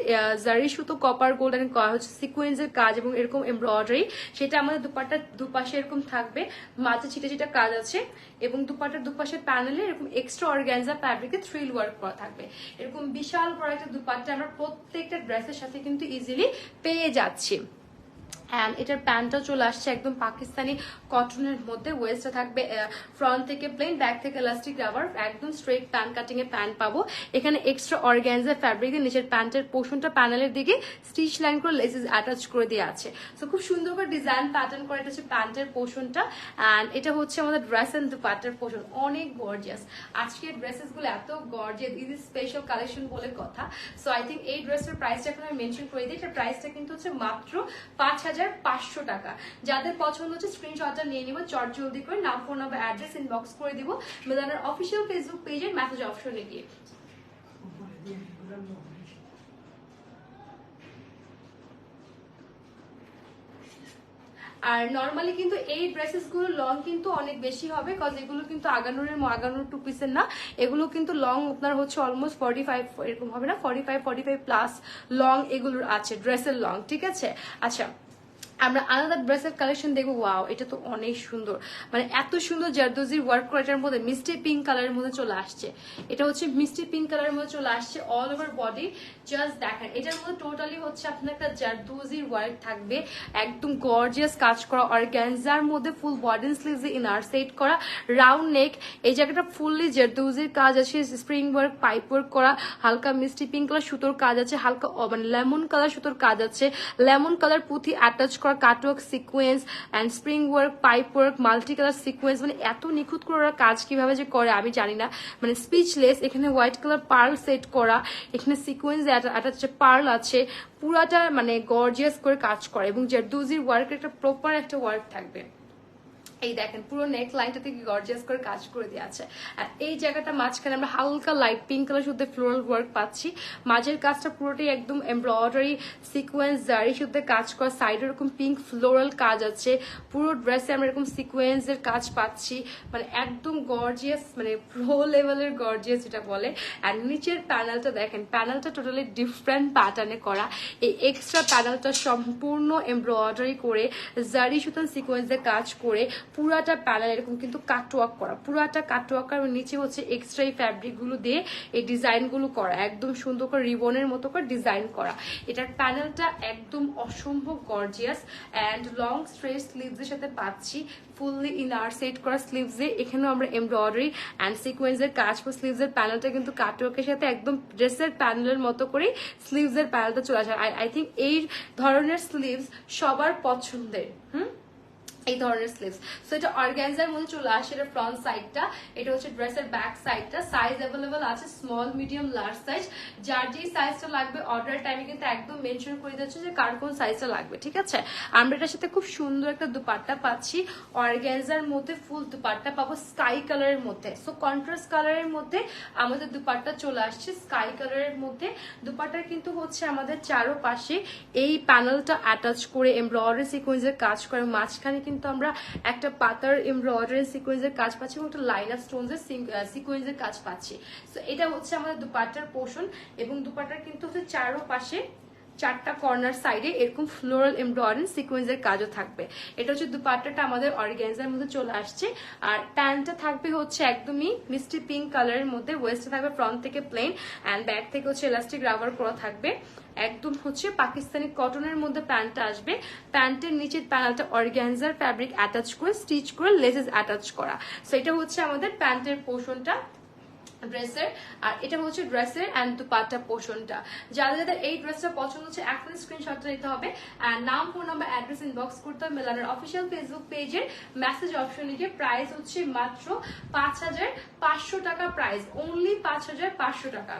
জারি সুতো কপার গোল্ডেন হচ্ছে সিকোয়েন্সের কাজ এবং এরকম এমব্রয়ডারি, সেটা আমাদের দুপাট্টা দুপাশে এরকম থাকবে, মাঝে ছিটা ছিটা কাজ আছে, এবং দুপাট্টার দুপাশে প্যানেলে এরকম এক্সট্রা অর্গানজা ফ্যাব্রিকে থ্রিল ওয়ার্ক করা থাকবে। এরকম বিশাল বড় একটা দুপাট্টা আমরা প্রত্যেকটা ড্রেসের সাথে কিন্তু ইজিলি পেয়ে যাচ্ছি। অ্যান্ড এটার প্যান্টটা চলে আসছে একদম পাকিস্তানি কটনের মধ্যে, ওয়েস্টে থাকবে ফ্রন্ট থেকে প্লেন, ব্যাক থেকে ইলাস্টিক রাবার, একদম স্ট্রেট প্যান্ট কাটিং এ প্যান্ট পাবো। এখানে এক্সট্রা অর্গানজা ফ্যাব্রিক দিয়ে নিচের প্যান্টের পোর্শনটা প্যানেলের দিকে স্টিচ লাইন করে লেসেস অ্যাটাচ করে দেওয়া আছে। সো খুব সুন্দর করে ডিজাইন প্যাটার্ন করে, এটা হচ্ছে প্যান্টের পোর্শনটা। অ্যান্ড এটা হচ্ছে আমাদের ড্রেস এন্ড দুপাট্টার পোর্শন, অনেক গর্জিয়াস। আজকের ড্রেসেস গুলো এত গর্জিয়াস, ইজ স্পেশাল কালেকশন বলে কথা। সো আই থিঙ্ক এই ড্রেসের প্রাইসটা এখন আমি মেনশন করে দিই। এটার প্রাইসটা কিন্তু হচ্ছে মাত্র 5500 টাকা। যাদের পছন্দ হচ্ছে স্ক্রিনশটটা নিয়ে নিব, চট জলদি করে নাম, ফোন নাম্বার, অ্যাড্রেস ইনবক্স করে দিব মিলানের অফিসিয়াল ফেসবুক পেজের মেসেজ অপশনে গিয়ে। আর নর্মালি কিন্তু এই ড্রেসেস গুলো লং কিন্তু অনেক বেশি হবে, কজ এগুলো কিন্তু আগানোর টু পিসের না, এগুলো কিন্তু লং আপনার হচ্ছে অলমোস্ট 45 এরকম হবে না, 45 প্লাস লং এগুলোর আছে, ড্রেসের লং, ঠিক আছে। আচ্ছা, আমরা আলাদা ড্রেসের কালেকশন দেখবো। ওয়াও, এটা তো অনেক সুন্দর, মানে এত সুন্দর জারদোজির ওয়ার্ক করা, এটার মধ্যে মিষ্টি পিঙ্ক কালারের মধ্যে চলে আসছে। এটা হচ্ছে মিষ্টি পিঙ্ক কালারের মধ্যে চলে আসছে অল ওভার বডি। জাস্ট দেখেন, এটার মধ্যে টোটালি হচ্ছে আপনার একটা জারদোজির ওয়ার্ক থাকবে, একদম গর্জিয়াস কাজ করা অর্গানজার মধ্যে, full body sleeves inner set করা, রাউন্ড নেক, এই জায়গাটা ফুললি জারদোজির কাজ আছে, স্প্রিং ওয়ার্ক, পাইপ ওয়ার্ক করা, হালকা মিষ্টি পিঙ্ক কালার সুতোর কাজ আছে, হালকা মানে লেমন কালার সুতোর কাজ আছে, লেমন কালার পুঁথি অ্যাটাচ করা, cutwork sequence and spring work, pipe work, multi colour sequence, মানে এত নিখুঁত করে ওরা কাজ কিভাবে যে করে আমি জানি না, মানে স্পিচলেস। এখানে হোয়াইট কালার পার্ল সেট করা, এখানে সিকোয়েন্স অ্যাটাচ পার্ল আছে, পুরাটা মানে গর্জিয়াস করে কাজ করে, এবং জারদোজির ওয়ার্কের একটা প্রপার একটা ওয়ার্ক থাকবে। এই দেখেন পুরো নেক লাইনটা থেকে গর্জিয়াস করে কাজ করে দেওয়া আছে। আর এই জায়গাটা মাঝখানে আমরা হালকা লাইট পিঙ্ক কালার শুদ্ধ ফ্লোরাল ওয়ার্ক পাচ্ছি, মাঝের কাজটা পুরোটাই একদম এমব্রয়ডারি সিকোয়েন্স জারি শুদ্ধ কাজ করা, সাইডে এরকম পিঙ্ক ফ্লোরাল কাজ আছে, পুরো ড্রেসে আমরা এরকম সিকোয়েন্সের কাজ পাচ্ছি, মানে একদম গর্জিয়াস, মানে প্রো লেভেলের গর্জিয়াস যেটা বলে। আর নিচের প্যানেলটা দেখেন, প্যানেলটা টোটালি ডিফারেন্ট প্যাটার্নে করা, এই এক্সট্রা প্যানেলটা সম্পূর্ণ এমব্রয়ডারি করে জারি সুতান সিকোয়েন্সের কাজ করে, পুরাটা প্যানেল এরকম কিন্তু কাটওয়ার্ক করা, পুরাটা কাটওয়ার্ক করা, নিচে হচ্ছে এক্সট্রা এই ফ্যাব্রিক গুলো দিয়ে এই ডিজাইন গুলো করা, একদম সুন্দর করে রিবনের মতো করে ডিজাইন করা। এটার প্যানেলটা একদম অসম্ভব gorgeous and long straight sleeves এর সাথে পাচ্ছি, ফুললি ইনার সেট করা স্লিভস এ, এখানেও আমরা এমব্রয়ডারি অ্যান্ড সিকোয়েন্স এর কাজ করে, স্লিভস এর প্যানেলটা কিন্তু কাটওয়ার্কের সাথে একদম ড্রেসের প্যানেলের মতো করে স্লিভস এর প্যানেলটা চলে আসে। আই থিঙ্ক এই ধরনের স্লিভস সবার পছন্দের, এই ধরনের স্লিভস। সো এটা অর্গানজার মধ্যে চলে আসে, এটা ফ্রন্ট সাইডটা, এটা হচ্ছে ড্রেসের ব্যাক সাইডটা। সাইজ অ্যাভেলেবল আছে স্মল, মিডিয়াম, লার্জ সাইজ, যার যেই সাইজটা লাগবে অর্ডার টাইমে কিন্তু একদম মেনশন করে দিচ্ছে যে কার কোন সাইজটা লাগবে, ঠিক আছে। আমরা এটার সাথে খুব সুন্দর একটা দুপাট্টা পাচ্ছি, অর্গানজার মধ্যে ফুল দুপাট্টা পাবো স্কাই কালারের মধ্যে। সো কন্ট্রাস্ট কালারের মধ্যে আমাদের দুপাট্টা চলে আসছে স্কাই কালারের মধ্যে। দুপাট্টার কিন্তু হচ্ছে আমাদের চারোপাশে এই প্যানেলটা অ্যাটাচ করে এমব্রয়ডারি সিকোয়েন্সের কাজ করে, মাঝখানে কিন্তু আমরা একটা পাতার এমব্রয়ডারি সিকোয়েন্সের কাজ পাচ্ছি এবং একটা লাইনার স্টোনস এর সিকোয়েন্সের কাজ পাচ্ছি। সো এটা হচ্ছে আমাদের দুপাট্টার পোর্শন, এবং দুপাট্টার কিন্তু হচ্ছে চারোপাশে চারটা কর্নার সাইডে এরকম ফ্লোরাল এমব্রয়ডারি সিকোয়েন্সের কাজও থাকবে। এটা হচ্ছে দুপাট্টাটা আমাদের অর্গানজার মধ্যে চলে আসছে। আর প্যান্টটা থাকবে হচ্ছে একদমই মিষ্টি পিঙ্ক কালারের মধ্যে, ওয়েস্টে থাকবে ফ্রন্ট থেকে প্লেন অ্যান্ড ব্যাক থেকে হচ্ছে ইলাস্টিক রাবার করা থাকবে, একদম হচ্ছে পাকিস্তানি কটনের মধ্যে প্যান্টটা আসবে। প্যান্টের নিচের প্যানেলটা অর্গানজার ফ্যাব্রিক অ্যাটাচ করে স্টিচ করে লেসেস অ্যাটাচ করা। সো এটা হচ্ছে আমাদের প্যান্টের পোর্শনটা ড্রেসের, আর এটা হচ্ছে ড্রেসের অ্যান্ড দুপাট্টা পোর্শনটা। যাদের যাদের এই ড্রেসটা পছন্দ হচ্ছে এখন স্ক্রিনশটটা নিতে হবে, নাম, ফোন নাম্বার, অ্যাড্রেস ইনবক্স করতে হবে মেলানের অফিসিয়াল ফেসবুক পেজের মেসেজ অপশনে গিয়ে। প্রাইস হচ্ছে মাত্র 5500 টাকা, প্রাইস অনলি 5500 টাকা।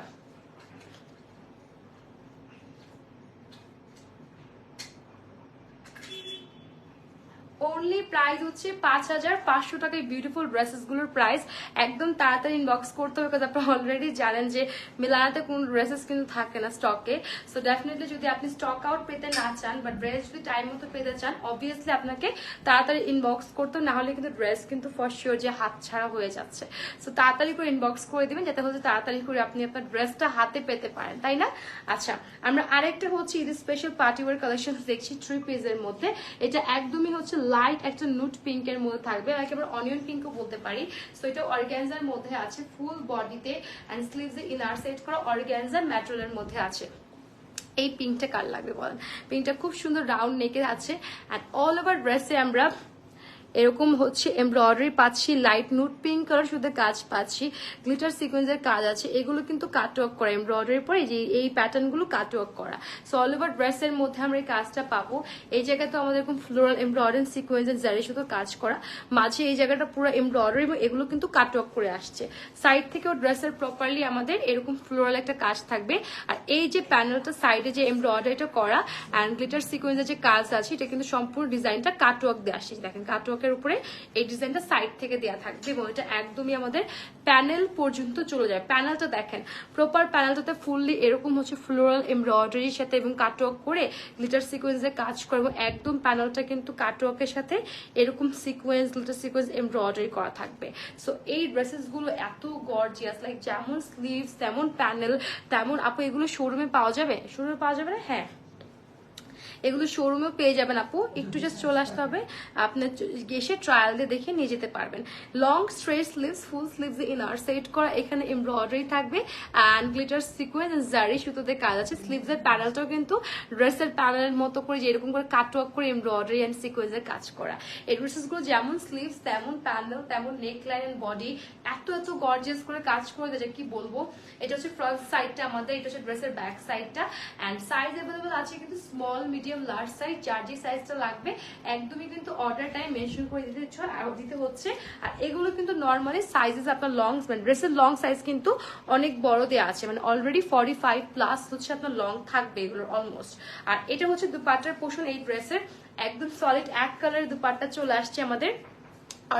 অনলি প্রাইস হচ্ছে 5500 টাকায় বিউটিফুল ড্রেসেস গুলোর প্রাইস। একদম তাড়াতাড়ি ইনবক্স করতে হবে, কারণ আপনারা অলরেডি জানেন যে মিলানাতে কোন ড্রেসেস কিন্তু থাকে না স্টকে। সো ডেফিনেটলি যদি আপনি স্টক আউট পেতে না চান বা ড্রেস যদি টাইম মতো পেতে চান, অবভিয়াসলি আপনাকে তাড়াতাড়ি ইনবক্স করতে, না হলে কিন্তু ড্রেস কিন্তু ফর শিওর যে হাত ছাড়া হয়ে যাচ্ছে। সো তাড়াতাড়ি করে ইনবক্স করে দিবেন, যাতে হচ্ছে তাড়াতাড়ি করে আপনি আপনার ড্রেসটা হাতে পেতে পারেন, তাই না। আচ্ছা, আমরা আরেকটা হচ্ছে ঈদের স্পেশাল পার্টি ওয়ার কালেকশন দেখছি 3 পিসের মধ্যে। এটা একদমই হচ্ছে লাইট একটা নুট পিঙ্কের মধ্যে থাকবে, একেবারে অনিয়ন পিঙ্কও বলতে পারি। সো এটা অর্গানজার মধ্যে আছে, ফুল বডিতে এন্ড স্লিভস এ ইনার সেট করা অর্গানজা ম্যাটেরিয়ালের মধ্যে আছে। এই পিঙ্কটা কার লাগবে বলেন? পিঙ্কটা খুব সুন্দর রাউন্ড নেকে আছে অ্যান্ড অল ওভার ড্রেসে আমরা এরকম হচ্ছে এমব্রয়ডারি পাচ্ছি, লাইট নুট পিঙ্ক কালার শুধু কাজ পাচ্ছি, গ্লিটার সিকোয়েন্সের কাজ আছে। এগুলো কিন্তু কাটওয়ার্ক করা এমব্রয়ডারির পরে যে এই প্যাটার্নগুলো কাটওয়ার্ক করা। সো অল ওভার ড্রেসের মধ্যে আমরা এই কাজটা পাবো। এই জায়গায় তো আমাদের এরকম ফ্লোরাল এমব্রয়ডারি সিকোয়েন্সের জারি শুধু কাজ করা, মাঝে এই জায়গাটা পুরো এমব্রয়ডারি এবং এগুলো কিন্তু কাটওয়ার্ক করে আসছে। সাইড থেকেও ড্রেসের প্রপারলি আমাদের এরকম ফ্লোরাল একটা কাজ থাকবে। আর এই যে প্যানেলটা সাইডে যে এমব্রয়ডারিটা করা অ্যান্ড গ্লিটার সিকোয়েন্সের যে কাজ আছে, এটা কিন্তু সম্পূর্ণ ডিজাইনটা কাটওয়ার্ক দিয়ে আসছে। দেখেন কাটওয়ার্ক উপরে এই ডিজাইনটা সাইড থেকে দেওয়া থাকবে এবং এটা একদমই আমাদের প্যানেল পর্যন্ত চলে যায়। প্যানেলটা দেখেন, প্রপার প্যানেলটাতে ফুললি এরকম হচ্ছে ফ্লোরাল এমব্রয়ডারির সাথে এবং কাটওয়ার্ক করে গ্লিটার সিকোয়েন্সে কাজ করে এবং একদম প্যানেলটা কিন্তু কাটওয়ার্কের সাথে এরকম সিকোয়েন্স গ্লিটার সিকোয়েন্স এমব্রয়ডারি করা থাকবে। সো এই ড্রেসেস গুলো এত গর্জিয়াস, লাইক যেমন স্লিভস তেমন প্যানেল তেমন। আপু এগুলো শোরুমে পাওয়া যাবে? শোরুমে পাওয়া যাবে না? হ্যাঁ, এগুলো শোরুমেও পেয়ে যাবেন আপু, একটু জাস্ট চলে আসতে হবে, আপনার এসে ট্রায়াল দিয়ে দেখে নিয়ে যেতে পারবেন। লং স্ট্রেট স্লিভস, ফুল স্লিভস ইনার সেট করা, এখানে এমব্রয়ডারি থাকবে অ্যান্ড গ্লিটার সিকোয়েন্স জারি সুতোতে কাজ আছে। স্লিভস এর প্যানেলটাও কিন্তু ড্রেসের প্যানেলের মতো করে যেরকম করে কাটওয়ার্ক করে এমব্রয়ডারি অ্যান্ড সিকোয়েন্সের কাজ করা। এই ড্রেসেস গুলো যেমন স্লিভস তেমন প্যানেল তেমন নেক লাইন এন্ড বডি এত গর্জিয়াস করে কাজ করে দেয় কি বলবো। এটা হচ্ছে ফ্রন্ট সাইডটা আমাদের, এটা হচ্ছে ড্রেসের ব্যাক সাইডটা অ্যান্ড সাইজ অ্যাভেলেবল আছে কিন্তু স্মল মিডিয়াম লার্জ সাইজ, যার যে সাইজটা লাগবে একদমই কিন্তু অর্ডার টাইম মেনশন করে দিতে হচ্ছে। আর এগুলো কিন্তু নর্মালি সাইজেস আপনার লং, মানে ড্রেসের লং সাইজ কিন্তু অনেক বড় দেওয়া আছে, মানে অলরেডি 45 প্লাস হচ্ছে আপনার লং থাকবে এগুলোর অলমোস্ট। আর এটা হচ্ছে দুপাট্টার পোর্শন এই ড্রেসের, একদম সলিড এক কালারের দুপাট্টা চলে আসছে আমাদের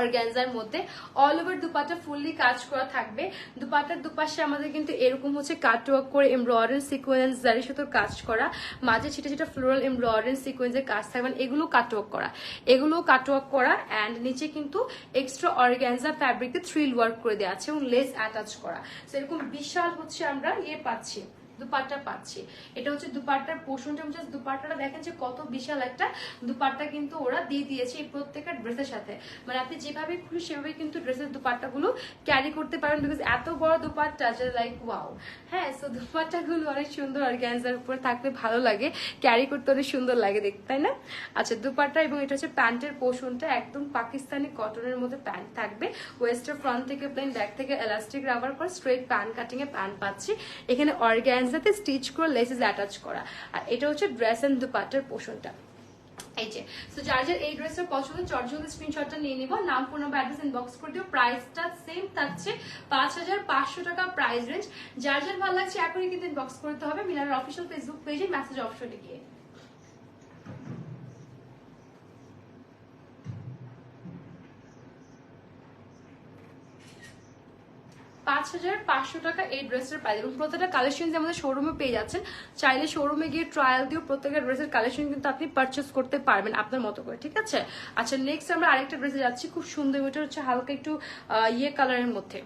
অর্গানজার মধ্যে। অল ওভার দুপাট্টা ফুললি কাজ করা থাকবে। দুপাট্টার দুপাশে আমাদের কিন্তু এরকম হচ্ছে কাটওয়ার্ক করে এমব্রয়ডারি সিকোয়েন্স জারি সুতোর কাজ করা, মাঝে ছিটা ছিটা ফ্লোরাল এমব্রয়ডারি সিকোয়েন্সের কাজ থাকবে, এগুলো কাটওয়ার্ক করা, এগুলো কাটওয়ার্ক করা অ্যান্ড নিচে কিন্তু এক্সট্রা অর্গানজা ফ্যাব্রিকে থ্রিল ওয়ার্ক করে দেওয়া আছে এবং লেস অ্যাটাচ করা। তো এরকম বিশাল হচ্ছে আমরা পাচ্ছি দুপাট্টা পাচ্ছি। এটা হচ্ছে দুপাট্টার পোর্শনটা, জাস্ট দুপাট্টাটা দেখেন যে কত বিশাল একটা দুপাট্টা কিন্তু ওরা দিয়ে দিয়েছে এই প্রত্যেকটা ড্রেসের সাথে। মানে আপনি যেভাবে খুশি সেভাবে কিন্তু ড্রেসের দুপাট্টাগুলো ক্যারি করতে পারেন, বিকজ এত বড় দুপাট্টা যে লাইক ওয়াও। হ্যাঁ, সো দুপাট্টাগুলো অনেক সুন্দর অর্গানজার উপর থাকলে ভালো লাগে, ক্যারি করতে অনেক সুন্দর লাগে দেখতে, তাই না? আচ্ছা, দুপাট্টা এবং এটা হচ্ছে প্যান্টের পোর্শনটা, একদম পাকিস্তানি কটনের মধ্যে প্যান্ট থাকবে, ওয়েস্টার ফ্রন্ট থেকে প্লেন, ব্যাক থেকে এলাস্টিক রাবার করে স্ট্রেট প্যান্ট কাটিং এ প্যান্ট পাচ্ছি, এখানে অর্গানজাতে স্টিচ করে লেসেস অ্যাটাচ করা। আর এটা হচ্ছে ড্রেস এন্ড দুপাট্টার পোর্শনটা। এই যে সো যার যার এই ড্রেসের পছন্দ চটজলদি স্ক্রিনশটটা নিয়ে নিব, নাম ফোন নাম্বার অ্যাড্রেস ইনবক্স করে দিও। প্রাইসটা সেম থাকছে 5500 টাকা প্রাইস রেঞ্জ। যার যার ভালো লাগছে এখনই কিন্তু ইনবক্স করতে হবে মিলানের অফিসিয়াল ফেসবুক পেজে মেসেজ অপশনে গিয়ে। 5500 টাকা এই ড্রেসের প্রাইস এবং প্রত্যেকটা কালেকশন যে আমাদের শোরুমে পেয়ে যাচ্ছেন, চাইলে শোরুমে গিয়ে ট্রায়াল দিয়েও প্রত্যেকটা ড্রেসের কালেকশন কিন্তু আপনি পারচেস করতে পারবেন আপনার মতো করে, ঠিক আছে? আচ্ছা, নেক্সট আমরা আরেকটা ড্রেসে যাচ্ছি, খুব সুন্দর, ওইটা হচ্ছে হালকা একটু কালারের মধ্যে,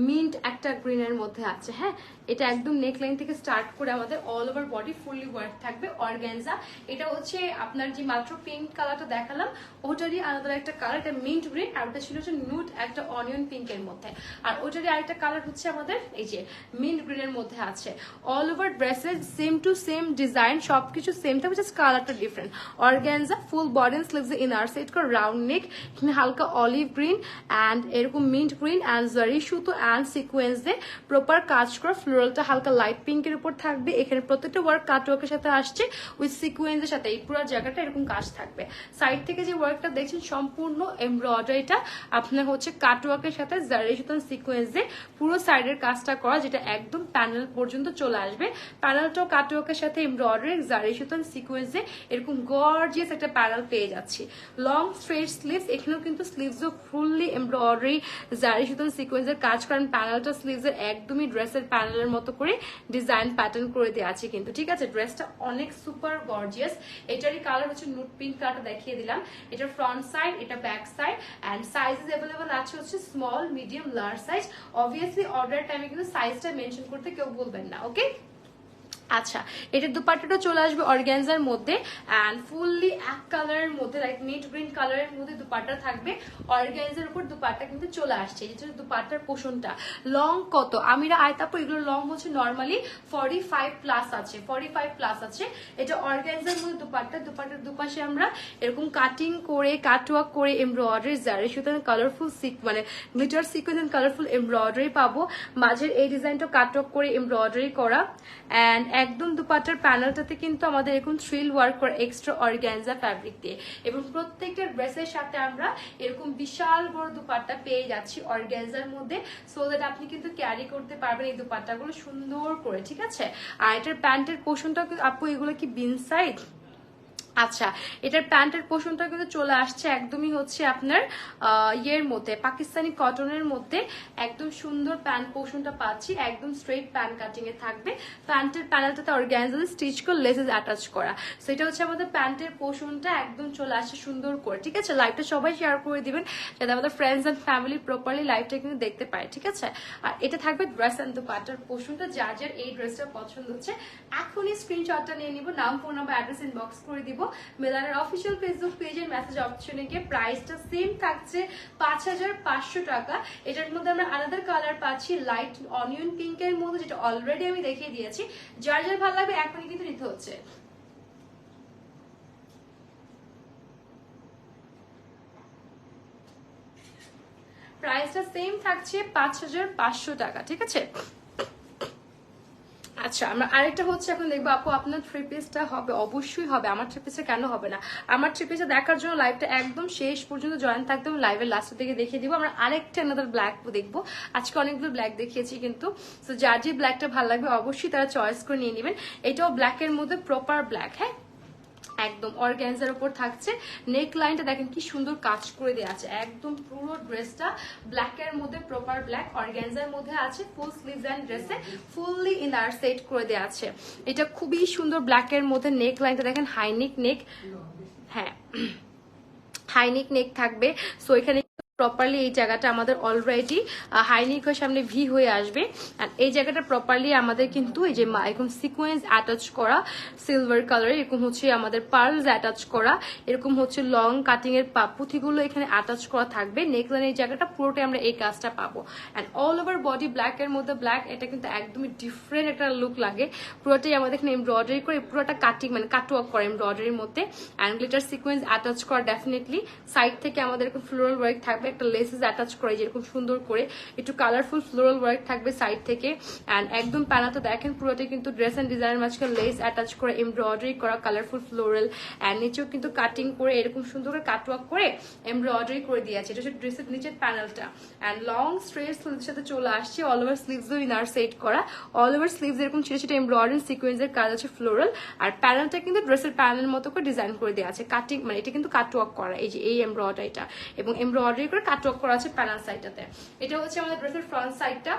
মিন্ট একটা গ্রিনের মধ্যে আছে। হ্যাঁ, এটা একদম নেকলাইন থেকে স্টার্ট করে আমাদের all over body fully work থাকবে অর্গানজা। এটা হচ্ছে আপনার যে মাত্র পিঙ্ক কালারটা দেখালাম ওটারই আলাদা একটা কালার, এটা মিন্ট গ্রিন, আর ওটা ছিল হচ্ছে নুট একটা অনিয়ন পিঙ্কের মধ্যে, আর ওটারই আরেকটা কালার হচ্ছে আমাদের এই যে মিন্ট গ্রিনের মধ্যে আছে। অল ওভার ড্রেসের সেম টু সেম ডিজাইন, সবকিছু সেম থাকবে, জাস্ট কালারটা different. Organza full body sleeves inner set করে রাউন্ড নেক, এখানে হালকা অলিভ গ্রিন অ্যান্ড এরকম মিন্ট গ্রিন অ্যান্ড জারি সুতো অ্যান্ড সিকোয়েন্স দিয়ে প্রপার কাজ করা, ফ্লোরালটা হালকা লাইট পিঙ্কের উপর থাকবে, এখানে প্রত্যেকটা ওয়ার্ক কাটওয়ার্কের সাথে আসছে উইথ সিকোয়েন্সের সাথে, এই পুরো জায়গাটা এরকম কাজ থাকবে। সাইড থেকে যে ওয়ার্কটা দেখছেন সম্পূর্ণ এমব্রয়ডারিটা আপনার হচ্ছে কাটওয়ার্কের সাথে জারি সুতো সিকোয়েন্স দিয়ে পুরো সাইডের কাজটা করা, যেটা একদম প্যানেল পর্যন্ত চলে আসবে। প্যানেলটাও কাটওয়ার্কের সাথে এমব্রয়ডারি জারি সুতো সিকোয়েন্স দিয়ে এরকম গর্জিয়াস একটা প্যানেল পেয়ে যাচ্ছি। লং স্ট্রেট স্লিভস, এখানেও কিন্তু স্লিভসও ফুললি এমব্রয়ডারি জারি সুতো সিকোয়েন্সের কাজ করেন, প্যানেলটা স্লিভসের একদমই ড্রেসের প্যানেলের মতো করে ডিজাইন প্যাটার্ন করে দেওয়া আছে কিন্তু, ঠিক আছে? ড্রেসটা অনেক সুপার গর্জিয়াস। এটারই কালার হচ্ছে নুট পিঙ্ক কালারটা দেখিয়ে দিলাম, এটা ফ্রন্ট সাইড, এটা back side and sizes available আছে হচ্ছে small medium large size. Obviously order টাইমে কিন্তু সাইজটা মেনশন করতে কেউ বলবেন না, ওকে? আচ্ছা, এটার দুপাট্টাটা চলে আসবে অর্গানজার মধ্যে এন্ড ফুললি এক কালারের মধ্যে লাইক মিড গ্রিন কালারের মধ্যে দুপাট্টা থাকবে। অর্গানজার উপর দুপাট্টা কিন্তু চলে আসছে। এটা হচ্ছে দুপাট্টার পোষণটা। লং কত আমিরা আয়তাপু, এগুলো লং হচ্ছে নরমালি 45 প্লাস আছে, 45 প্লাস আছে। এটা অর্গানজার মধ্যে দুপাট্টা, দুপাট্টার দুপাশে আমরা এরকম কাটিং করে কাটওয়ার্ক করে এমব্রয়ডারি জারি সুতার কালারফুল মানে glitter sequence and colourful embroidery পাবো। মাঝের এই ডিজাইনটা কাটওয়ার্ক করে এমব্রয়ডারি করা এন্ড একদম দুপাট্টার প্যানেলটাতে কিন্তু আমাদের এরকম থ্রিল ওয়ার্ক করা এক্সট্রা অর্গানজা ফ্যাব্রিক দিয়ে, এবং প্রত্যেকটা ড্রেসের সাথে আমরা এরকম বিশাল বড় দুপাট্টা পেয়ে যাচ্ছি অর্গানজার মধ্যে, সো দ্যাট আপনি কিন্তু ক্যারি করতে পারবেন এই দুপাট্টাগুলো সুন্দর করে, ঠিক আছে। আর এটার প্যান্টের পোর্শনটা আপু এগুলো কি বিন সাইড? আচ্ছা, এটার প্যান্টের পোর্শনটা কিন্তু চলে আসছে একদমই হচ্ছে আপনার ইয়ের মধ্যে পাকিস্তানি কটনের মধ্যে একদম সুন্দর প্যান্ট পোর্শনটা পাচ্ছি, একদম স্ট্রেট প্যান্ট কাটিং এ থাকবে। প্যান্টের প্যানেলটাতে অর্গানজা স্টিচ করে লেসেস অ্যাটাচ করা, সো এটা হচ্ছে আমাদের প্যান্টের পোর্শনটা একদম চলে আসছে সুন্দর করে, ঠিক আছে। লাইভটা সবাই শেয়ার করে দিবেন যাতে আমাদের ফ্রেন্ডস এন্ড ফ্যামিলি প্রপারলি লাইভটা কিন্তু দেখতে পায়, ঠিক আছে। আর এটা থাকবে ড্রেস এন্ড দুপাট্টার পোর্শনটা। যার যার এই ড্রেসটা পছন্দ হচ্ছে এখনই স্ক্রিনশটটা নিয়ে নিব, নাম ফোন নাম্বার অ্যাড্রেস ইনবক্স করে দিব। মেলানের অফিসিয়াল ফেসবুক পেজের মেসেজ অপশনে গিয়ে প্রাইসটা সেম থাকছে 5500 টাকা। এটার মধ্যে আমরা আলাদা কালার পাচ্ছি লাইট অনিয়ন পিঙ্কের মধ্যে, যেটা অলরেডি আমি দেখিয়ে দিয়েছি। যার যার ভালো লাগবে এখনই কিন্তু নিতে হচ্ছে। প্রাইসটা সেম থাকছে 5500 টাকা, ঠিক আছে। আচ্ছা, আমরা আরেকটা হচ্ছে এখন দেখবো আপু আপনার থ্রি পিসটা হবে, অবশ্যই হবে। আমার থ্রি পিসটা কেন হবে না? আমার থ্রি পিসটা দেখার জন্য লাইভটা একদম শেষ পর্যন্ত জয়েন থাকতে হবে, লাইভের লাস্টের দিকে দেখিয়ে দিব। আমরা আরেকটা আনাদার ব্ল্যাক দেখবো, আজকে অনেকগুলো ব্ল্যাক দেখিয়েছি কিন্তু, তো যার যে ব্ল্যাকটা ভালো লাগবে অবশ্যই তারা চয়েস করে নিয়ে নেবেন। এটাও ব্ল্যাকের মধ্যে প্রপার ব্ল্যাক, হ্যাঁ একদম অর্গানজার উপর থাকছে। নেক লাইনটা দেখেন কি সুন্দর কাজ করে দেওয়া আছে, একদম পুরো ড্রেসটা ব্ল্যাক এর মধ্যে প্রপার ব্ল্যাক অর্গানজার মধ্যে আছে। ফুল স্লিভস এন্ড ড্রেসে ফুললি ইনার সেট করে দেওয়া আছে। এটা খুবই সুন্দর ব্ল্যাক এর মধ্যে। নেক লাইনটা দেখেন হাইনেক নেক, হ্যাঁ হাইনেক নেক থাকবে। সো এখানে প্রপারলি এই জায়গাটা আমাদের অলরেডি হাইনিক হয়ে সামনে ভি হয়ে আসবে। আর এই জায়গাটা প্রপারলি আমাদের কিন্তু এই যে এরকম সিকোয়েন্স অ্যাটাচ করা সিলভার কালার, এরকম হচ্ছে আমাদের পার্লস অ্যাটাচ করা, এরকম হচ্ছে লং কাটিং এর পুঁথিগুলো এখানে অ্যাটাচ করা থাকবে। নেকলাইন এই জায়গাটা পুরোটাই আমরা এই কাজটা পাবো। And all over body black এর মধ্যে ব্ল্যাক, এটা কিন্তু একদমই ডিফারেন্ট একটা লুক লাগে। পুরোটাই আমাদের এখানে এমব্রয়ডারি করে, পুরোটা কাটিং মানে কাটওয়ার্ক করে এমব্রয়ডারির মধ্যে, অ্যান্ড গ্লিটার সিকোয়েন্স অ্যাটাচ করা ডেফিনেটলি। সাইড থেকে আমাদের এরকম ফ্লোরাল ওয়ার্ক থাকবে, একটা লেসেস অ্যাটাচ করে যেরকম সুন্দর করে একটু কালারফুল ফ্লোরাল ওয়ার্ক থাকবে সাইড থেকে। এন্ড একদম প্যানাটা দেখেন পুরোটাই কিন্তু ড্রেস এন্ড ডিজাইনের মাঝখানে লেস অ্যাটাচ করে এমব্রয়ডারি করা কালারফুল ফ্লোরাল, এন্ড নিচেও কিন্তু কাটিং করে এরকম সুন্দর করে কাটওয়ার্ক করে এমব্রয়ডারি করে দিয়েছে। এটা হচ্ছে ড্রেসের নিচের প্যানেলটা। এন্ড লং স্ট্রেট স্লিভস সাথে চলে আসছে, all over sleeves inner set করা, অল ওভার স্লিভস এরকম ছোট ছোট এমব্রয়ডারি সিকোয়েন্সের কাজ আছে ফ্লোরাল। আর প্যানেলটা কিন্তু ড্রেসের প্যানেল মতো করে ডিজাইন করে দেওয়া আছে, কাটিং মানে এটা কিন্তু কাটওয়ার্ক করা, এই যে এই এমব্রয়ডারিটা এবং এমব্রয়ডারি করে কাটওয়ার্ক করা আছে প্যানেল সাইডটাতে। এটা হচ্ছে আমাদের ড্রেসের ফ্রন্ট সাইডটা।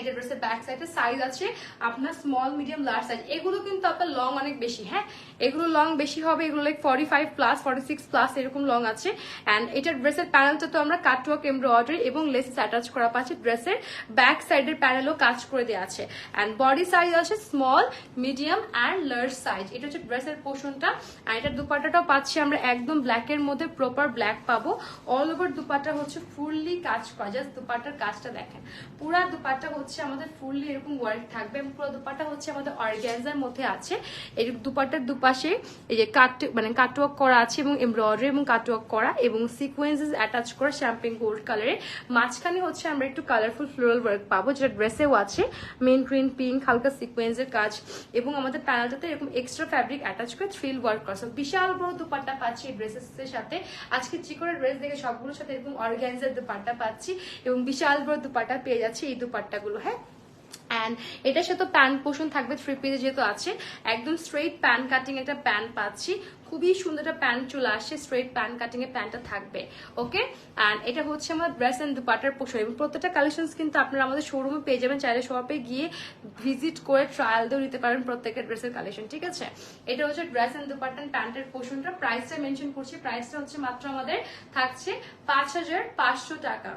এটা ড্রেসের ব্যাক সাইডে সাইজ আছে আপনার স্মল মিডিয়াম লার্জ সাইজ। এগুলো কিন্তু আপনার লং অনেক বেশি, হ্যাঁ এগুলো লং বেশি হবে, এগুলো লাইক 45 প্লাস 46 প্লাস এরকম লং আছে। এন্ড এটার ড্রেসের প্যানেলটা তো আমরা কাটওয়ার্ক এমব্রয়ডারি এবং লেসেস অ্যাটাচ করা পাচ্ছি। ড্রেসের ব্যাক সাইডের প্যানেলও কাজ করে দেওয়া আছে। এন্ড বডি সাইজ আছে small medium and large size. এটা হচ্ছে ড্রেসের পোর্শনটা। আর এটার দুপাট্টাটাও পাচ্ছি আমরা একদম ব্ল্যাক এর মধ্যে প্রপার ব্ল্যাক পাবো। অল ওভার দুপাট্টা হচ্ছে ফুললি কাজ করা, জাস্ট দুপাট্টার কাজটা দেখেন, পুরা দুপাট্টা হচ্ছে আমাদের ফুললি এরকম ওয়ার্ক থাকবে। পুরো দুপাট্টা হচ্ছে আমাদের অর্গানজার মধ্যে আছে। এই দুপাট্টার দুপাশে এই যে কাটওয়ার্ক করা আছে এবং এমব্রয়ডারি এবং কাটওয়ার্ক করা এবং সিকোয়েন্সেস অ্যাটাচ করা শ্যাম্পেন গোল্ড কালারে। মাঝখানে হচ্ছে আমরা একটু কালারফুল ফ্লোরাল ওয়ার্ক পাবো, যেটা ড্রেসেও আছে মেন গ্রিন পিঙ্ক হালকা সিকোয়েন্সের কাজ, এবং আমাদের প্যানেলটাতে এরকম এক্সট্রা ফ্যাব্রিক অ্যাটাচ করে থ্রিল ওয়ার্ক করা। বিশাল বড় দুপাট্টা পাচ্ছি এই ড্রেসের সাথে। আজকে চিকনের ড্রেস দেখে সবগুলোর সাথে এরকম অর্গানজার দুপাট্টা পাচ্ছি এবং বিশাল বড় দুপাট্টা পেয়ে যাচ্ছি এই দুপাট্টাগুলো, হ্যাঁ। এন্ড এটার সাথে প্যান্ট পোর্শন থাকবে থ্রি পিসে যেহেতু আছে, একদম স্ট্রেট প্যান্ট কাটিং একটা প্যান্ট পাচ্ছি, খুবই সুন্দর একটা প্যান্ট চলে আসছে, স্ট্রেট প্যান্ট কাটিং এর প্যান্টটা থাকবে, ওকে। এন্ড এটা হচ্ছে আমার ড্রেস এন্ড দুপাট্টার পোর্শন এবং প্রত্যেকটা কালেকশন কিন্তু আপনারা আমাদের শোরুমে পেয়ে যাবেন, চাইলে শপে গিয়ে ভিজিট করে ট্রায়াল দিয়েও নিতে পারেন প্রত্যেকের ড্রেসের কালেকশন, ঠিক আছে। এটা হচ্ছে ড্রেস এন্ড দুপাট্টা প্যান্টের পোর্শনটা। প্রাইসটা মেনশন করছি, প্রাইসটা হচ্ছে মাত্র আমাদের থাকছে 5500 টাকা,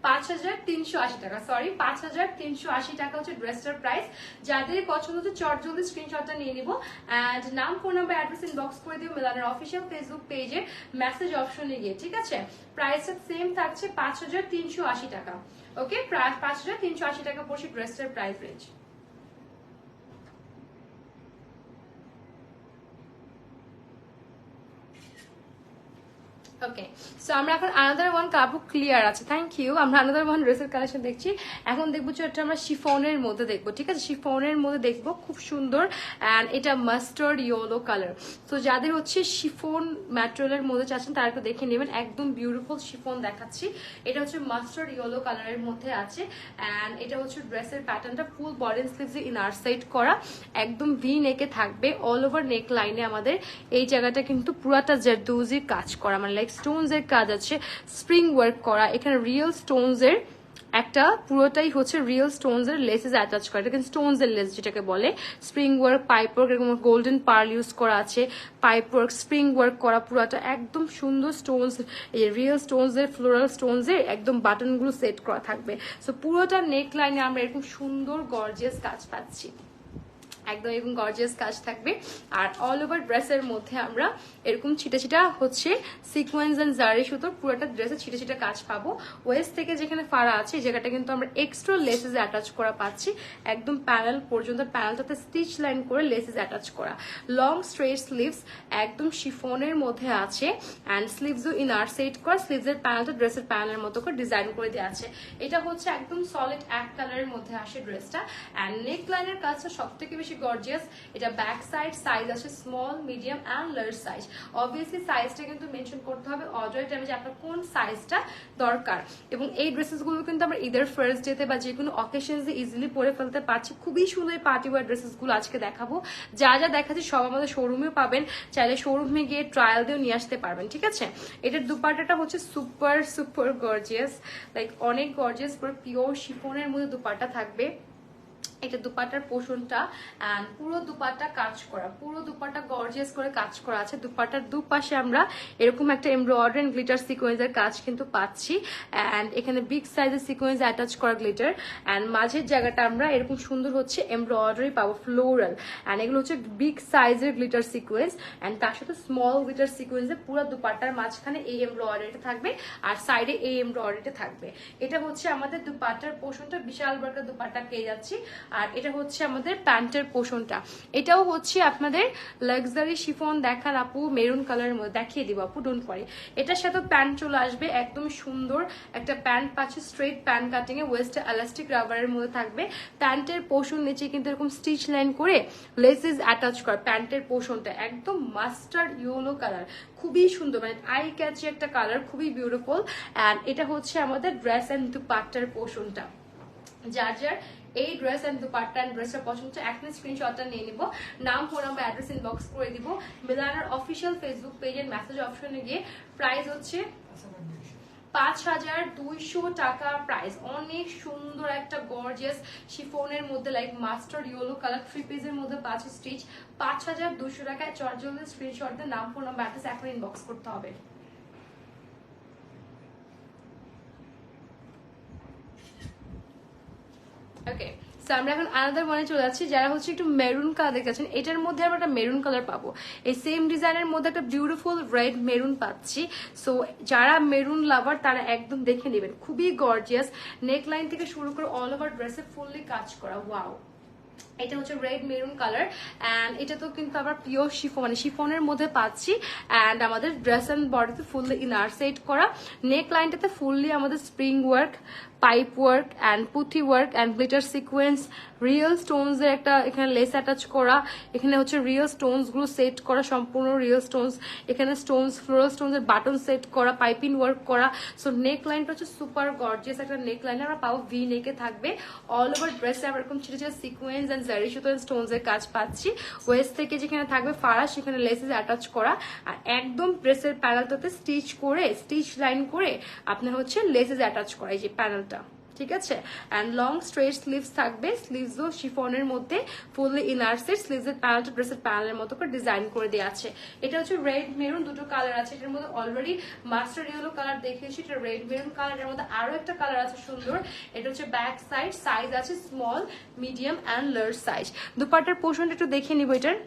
5380 টাকা, সরি 5380 টাকা হচ্ছে ড্রেসটার প্রাইস। যাদের পছন্দ হচ্ছে চট জলদি স্ক্রিনশটটা নিয়ে নিব এন্ড নাম, ফোন নাম্বার, অ্যাড্রেস ইনবক্স করে দিও মিলানের অফিসিয়াল ফেসবুক পেজে মেসেজ অপশনে গিয়ে, ঠিক আছে? প্রাইসটা সেম থাকছে 5380 টাকা। ওকে, প্রাইস 5380 টাকা পড়ছে ড্রেসটার প্রাইস রেঞ্জ। ওকে, সো আমরা এখন আনাদার ওয়ান কাপড় ক্লিয়ার আছে, থ্যাংক ইউ। আমরা আনাদার ওয়ান ড্রেসের কালেকশন দেখছি। এখন দেখবো যে এটা আমরা শিফনের মধ্যে দেখবো, ঠিক আছে? শিফনের মধ্যে দেখবো, খুব সুন্দর অ্যান্ড এটা মাস্টার্ড ইয়েলো কালার। তো যাদের হচ্ছে শিফন ম্যাটেরিয়ালের মধ্যে চাচ্ছেন তারা একটু দেখে নেবেন, একদম বিউটিফুল শিফন দেখাচ্ছি। এটা হচ্ছে মাস্টার্ড ইয়েলো কালারের মধ্যে আছে অ্যান্ড এটা হচ্ছে ড্রেসের প্যাটার্নটা full body sleeves inner side করা, একদম ভি নেকে থাকবে। অল ওভার নেক লাইনে আমাদের এই জায়গাটা কিন্তু পুরাটা জারদৌজির কাজ করা, মানে লাইক স্টোনস এর কাজ আছে, স্প্রিং ওয়ার্ক করা। এখানে রিয়েল স্টোনস এর একটা পুরোটাই হচ্ছে রিয়েল স্টোনস এর লেসেস অ্যাটাচ করা, এটা স্টোনস এর লেস যেটাকে বলে। স্প্রিং ওয়ার্ক, পাইপ ওয়ার্ক, এরকম গোল্ডেন পার্ল ইউজ করা আছে, পাইপ ওয়ার্ক, স্প্রিং ওয়ার্ক করা, পুরোটা একদম সুন্দর স্টোনস, এই রিয়েল স্টোনস এর, ফ্লোরাল স্টোনস এর একদম বাটনগুলো সেট করা থাকবে। সো পুরোটা নেক লাইনে আমরা এরকম সুন্দর গর্জিয়াস কাজ পাচ্ছি, একদম এরকম গর্জিয়াস কাজ থাকবে। আর অল ওভার ড্রেসের মধ্যে আমরা এরকম ছিটা ছিটা হচ্ছে সিকোয়েন্স এন্ড জারি সুতোর পুরোটা ড্রেসে ছিটা ছিটা কাজ পাবো। ওয়েস্ট থেকে যেখানে ফাড়া আছে এই জায়গাটা কিন্তু আমরা এক্সট্রা লেসেস অ্যাটাচ করা পাচ্ছি, একদম প্যানেল পর্যন্ত, প্যানেলটাতে স্টিচ লাইন করে লেসেস অ্যাটাচ করা। লং স্ট্রেট স্লিভস একদম শিফনের মধ্যে আছে অ্যান্ড স্লিভসও ইনার সেট করা, স্লিভসের প্যানেলটা ড্রেসের প্যানেলের মতো করে ডিজাইন করে দেওয়া আছে। এটা হচ্ছে একদম সলিড এক কালারের মধ্যে আসে ড্রেসটা অ্যান্ড নেক লাইনের কাজটা সব থেকে বেশি গর্জিয়াস। এটা ব্যাক সাইড সাইজ আছে small, medium and large size. Obviously সাইজটা কিন্তু মেনশন করতে হবে অর্ডার টাইমে যে আপনার কোন সাইজটা দরকার। এবং এই ড্রেসেসগুলো কিন্তু আমরা ঈদের ফার্স্ট ডেতে বা যে কোনো অকেশনসে ইজিলি পরে ফেলতে পারছি। খুবই সুন্দর পার্টি ওয়ার ড্রেসেসগুলো আজকে দেখাবো। যা যা দেখাচ্ছি সব আমাদের শোরুমেও পাবেন, চাইলে শোরুমে গিয়ে ট্রায়াল দিয়েও নিয়ে আসতে পারবেন, ঠিক আছে? এটার দুপাট্টাটা হচ্ছে সুপার সুপার গর্জিয়াস, লাইক অনেক গর্জিয়াস, পুরো পিওর শিফনের মধ্যে দুপাট্টা থাকবে। এটা দুপাট্টার পোর্শনটা এন্ড পুরো দুপাট্টা কাজ করা, পুরো দুপাট্টা গর্জিয়াস করে কাজ করা আছে। দুপাট্টার দুপাশে আমরা এরকম একটা এমব্রয়ডারি এন্ড গ্লিটার সিকোয়েন্সের কাজ কিন্তু পাচ্ছি এন্ড এখানে বিগ সাইজের সিকোয়েন্স অ্যাটাচ করা গ্লিটার এন্ড মাঝের জায়গাটা আমরা এরকম সুন্দর হচ্ছে এমব্রয়ডারি পাবো ফ্লোরাল এন্ড এগুলো হচ্ছে বিগ সাইজের গ্লিটার সিকোয়েন্স এন্ড তার সাথে স্মল গ্লিটার সিকোয়েন্সে পুরো দুপাট্টার মাঝখানে এই এমব্রয়ডারিটা থাকবে আর সাইডে এই এমব্রয়ডারিটা থাকবে। এটা হচ্ছে আমাদের দুপাট্টার পোর্শনটা, বিশাল বড় দুপাট্টা পেয়ে যাচ্ছি। আর এটা হচ্ছে আমাদের প্যান্টের পোর্শনটা, এটাও হচ্ছে আপনাদের লাক্সারি শিফন দেখান আপু, মেরুন কালারের মধ্যে দেখিয়ে দিব আপু, ডোন্ট ওয়ারি। এটার সাথে প্যান্ট চলে আসবে, একদম সুন্দর একটা প্যান্ট পাচ্ছে স্ট্রেট প্যান্ট কাটিং এ, ওয়েস্টে এলাস্টিক রাবারের মধ্যে থাকবে। প্যান্টের পোর্শন নিচে কিন্তু এরকম স্টিচ লাইন করে লেসেস অ্যাটাচ করা। প্যান্টের পোর্শনটা একদম মাস্টার্ড ইয়েলো কালার, খুবই সুন্দর, মানে আই ক্যাচি একটা কালার, খুবই বিউটিফুল। এন্ড এটা হচ্ছে আমাদের ড্রেস এন্ড দুপাট্টার পোর্শনটা। যার যার এই ড্রেস এন্ড দুপাট্টা এন্ড ড্রেসটা পছন্দ হচ্ছে এখন স্ক্রিনশটটা নিয়ে নিব, নাম, ফোন নাম্বার, অ্যাড্রেস ইনবক্স করে দিব মিলানার অফিসিয়াল ফেসবুক পেজের মেসেজ অপশনে গিয়ে। প্রাইস হচ্ছে 5200 টাকা প্রাইস। অনেক সুন্দর একটা গর্জিয়াস শিফনের মধ্যে লাইক মাস্টার্ড ইয়েলো কালার 3 পিসের মধ্যে 5 স্টিচ, 5200 টাকায়। চটজলদি স্ক্রিনশট দিয়ে নাম, ফোন নাম্বার, অ্যাড্রেস এখন ইনবক্স করতে হবে। ওকে, সো আমরা এখন আনাদার ওয়ানে চলে যাচ্ছি। যারা হচ্ছে একটু মেরুন কালার দেখেছেন, এটার মধ্যে আমরা একটা মেরুন কালার পাবো, এই সেম ডিজাইনের মধ্যে একটা বিউটিফুল রেড মেরুন পাচ্ছি। সো যারা মেরুন লাভার তারা একদম দেখে নেবেন, খুবই গর্জিয়াস। নেক লাইন থেকে শুরু করে অল ওভার ড্রেসে ফুললি কাজ করা, ওয়াও। এটা হচ্ছে রেড মেরুন কালার এন্ড এটা তো কিন্তু আবার পিওর শিফন, মানে শিফনের মধ্যে পাচ্ছি এন্ড আমাদের ড্রেস এন্ড বডিতে ফুললি ইনার সেট করা। নেক লাইনটাতে ফুললি আমাদের spring work, pipe work and পুঁথি work and glitter sequence, real stones এর একটা এখানে লেস অ্যাটাচ করা। এখানে হচ্ছে রিয়েল স্টোনস গুলো সেট করা, সম্পূর্ণ রিয়েল স্টোনস। এখানে স্টোনস, ফ্লোরাল স্টোনস এর বাটন সেট করা, পাইপিং ওয়ার্ক করা। সো নেক লাইনটা হচ্ছে সুপার গর্জিয়াস একটা নেক লাইন আমরা পাবো, ভি নেকে থাকবে। অল ওভার ড্রেসে আমরা এরকম ছোট ছোট সিকোয়েন্স এন্ড জারি সুতো স্টোনস এর কাজ পাচ্ছি। ওয়েস্ট থেকে যেখানে থাকবে ফাড়া সেখানে লেসেস অ্যাটাচ করা আর একদম ড্রেসের প্যানেলটাতে স্টিচ করে, স্টিচ লাইন করে আপনার হচ্ছে লেসেস অ্যাটাচ করা, এই যে প্যানেলটা ঠিক আছে। অ্যান্ড লং স্ট্রেট স্লিভস থাকবে, স্লিভসও শিফনের মধ্যে ফুললি ইনার সেট, স্লিভসের প্যানেলটা ড্রেসের প্যানেলের মতো করে ডিজাইন করে দেওয়া আছে। এটা হচ্ছে রেড মেরুন, দুটো কালার আছে এটার মধ্যে। অলরেডি মাস্টার ইয়েলো কালার দেখিয়েছি, এটা রেড মেরুন কালারের মধ্যে আরো একটা কালার আছে সুন্দর। এটা হচ্ছে ব্যাক সাইড, সাইজ আছে small, medium and large size. দুপাট্টার পোর্শনটা একটু দেখে নিব। এটার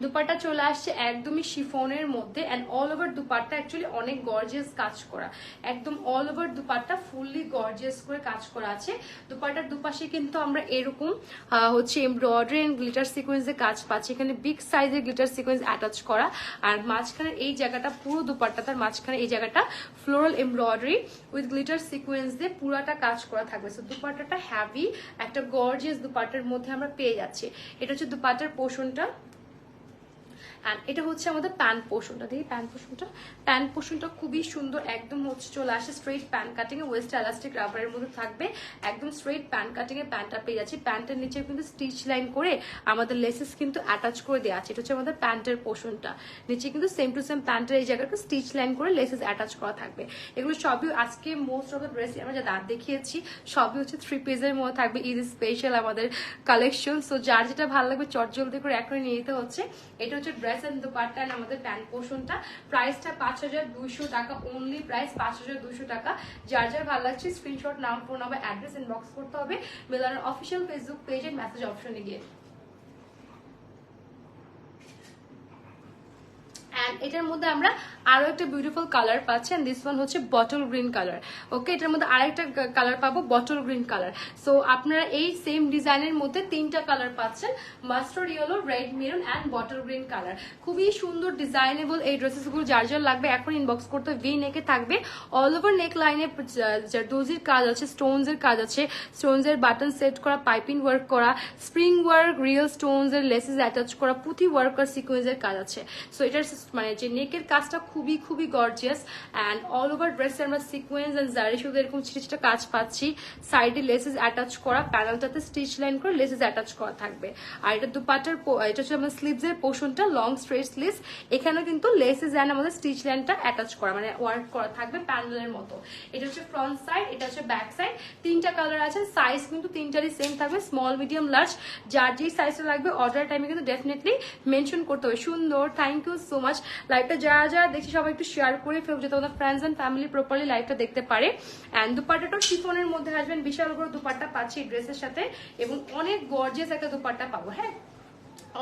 দুপাট্টা চলে আসছে একদমই শিফনের মধ্যে, and all over dupatta actually অনেক গর্জিয়াস কাজ করা, একদম all over dupatta fully gorgeous করে কাজ করা আছে। দুপাট্টার দুপাশে কিন্তু আমরা এরকম হচ্ছে এমব্রয়ডারি এন্ড গ্লিটার সিকোয়েন্সের কাজ পাচ্ছি, এখানে বিগ সাইজের গ্লিটার সিকোয়েন্স অ্যাটাচ করা। আর মাঝখানে এই জায়গাটা পুরো দুপাট্টা, তার মাঝখানে এই জায়গাটা floral embroidery with glitter sequence দিয়ে পুরাটা কাজ করা থাকবে। সো দুপাট্টাটা হ্যাভি একটা গর্জিয়াস দুপাট্টার মধ্যে আমরা পেয়ে যাচ্ছি। এটা হচ্ছে দুপাট্টার পোর্শনটা। অ্যান্ড এটা হচ্ছে আমাদের প্যান্ট পোর্শনটা, দেখি প্যান্ট পোর্শনটা খুবই সুন্দর, একদম হচ্ছে চলে আসে স্ট্রেট প্যান্ট কাটিং এ, ওয়েস্ট এলাস্টিক রাবারের মধ্যে থাকবে, একদম স্ট্রেট প্যান্ট কাটিং এ প্যান্টটা পেয়ে যাচ্ছি। প্যান্টের নিচে কিন্তু স্টিচ লাইন করে আমাদের লেসেস কিন্তু অ্যাটাচ করে দেওয়া আছে। এটা হচ্ছে আমাদের প্যান্টের পোর্শনটা, নিচে কিন্তু সেম টু সেম প্যান্টের এই জায়গাটা স্টিচ লাইন করে লেসেস অ্যাটাচ করা থাকবে। এগুলো সবই আজকে মোস্ট অফ দ্য ড্রেস আমরা যা দাঁত দেখিয়েছি সবই হচ্ছে 3 পিসের মধ্যে থাকবে, ঈদ স্পেশাল আমাদের কালেকশন। সো যার যেটা ভালো লাগবে চট জলদি করে এখনই নিয়ে নিতে হচ্ছে। এটা হচ্ছে ড্রেস এন্ড দুপাট্টা এন্ড আমাদের প্যান্ট পোর্শনটা। প্রাইসটা 5200 টাকা, অনলি প্রাইস 5200 টাকা। যার যার ভালো লাগছে স্ক্রিনশট, নাম, ফোন নাম্বার, অ্যাড্রেস ইনবক্স করতে হবে মেলানোর official Facebook page and message অপশনে গিয়ে। অ্যান্ড এটার মধ্যে আমরা আরো একটা বিউটিফুল কালার পাচ্ছি, এন্ড দিস ওয়ান হচ্ছে বটল গ্রিন কালার। ওকে, এটার মধ্যে আরেকটা কালার পাবো বটল গ্রিন কালার। সো আপনারা এই সেম ডিজাইনের মধ্যে 3টা কালার পাচ্ছেন, mustard yellow, red maroon and bottle green colour. খুবই সুন্দর ডিজাইনেবল এই ড্রেসেসগুলো। যার যার লাগবে এখন ইনবক্স করতে। ভি নেকে থাকবে, অল ওভার নেক লাইনে জারদোজির কাজ আছে, স্টোনস এর কাজ আছে, স্টোনস এর বাটন সেট করা, পাইপিং ওয়ার্ক করা, স্প্রিং ওয়ার্ক, রিয়েল স্টোনস এর লেসেস অ্যাটাচ করা, পুঁথি ওয়ার্ক আর সিকোয়েন্স এর কাজ আছে। সো এটার মানে যে নেকের কাজটা খুবই খুবই গর্জিয়াস, অ্যান্ড অল ওভার ড্রেসে আমরা সিকোয়েন্স এন্ড জারি শুধু এরকম ছোট ছোট কাজ পাচ্ছি। সাইডে লেসেস অ্যাটাচ করা, প্যানেলটাতে স্টিচ লাইন করে লেসেস অ্যাটাচ করা থাকবে। আর এটা দুপাটার, এটা হচ্ছে আমাদের স্লিভস এর পোর্শনটা, লং স্ট্রেট স্লিভস। এখানে কিন্তু লেসেস এন্ড আমাদের স্টিচ লাইনটা অ্যাটাচ করা, মানে ওয়ার্ক করা থাকবে প্যানেলের মতো। এটা হচ্ছে ফ্রন্ট সাইড, এটা হচ্ছে ব্যাক সাইড। 3টা কালার আছে, সাইজ কিন্তু 3টারই সেম থাকবে, স্মল, মিডিয়াম, লার্জ। যার যেই সাইজটা লাগবে অর্ডার টাইমে কিন্তু ডেফিনেটলি মেনশন করতে হবে। সুন্দর, থ্যাংক ইউ সো মাচ। লাইভটা যারা যারা দেখছি সবাই একটু শেয়ার করে ফেলবো যাতে আমাদের ফ্রেন্ডস এন্ড ফ্যামিলি প্রপারলি লাইভটা দেখতে পারে। অ্যান্ড দুপাট্টাটাও শিফনের মধ্যে আসবেন, বিশাল বড় দুপাট্টা পাচ্ছি এই ড্রেসের সাথে, এবং অনেক গর্জিয়াস একটা দুপাট্টা পাবো। হ্যাঁ,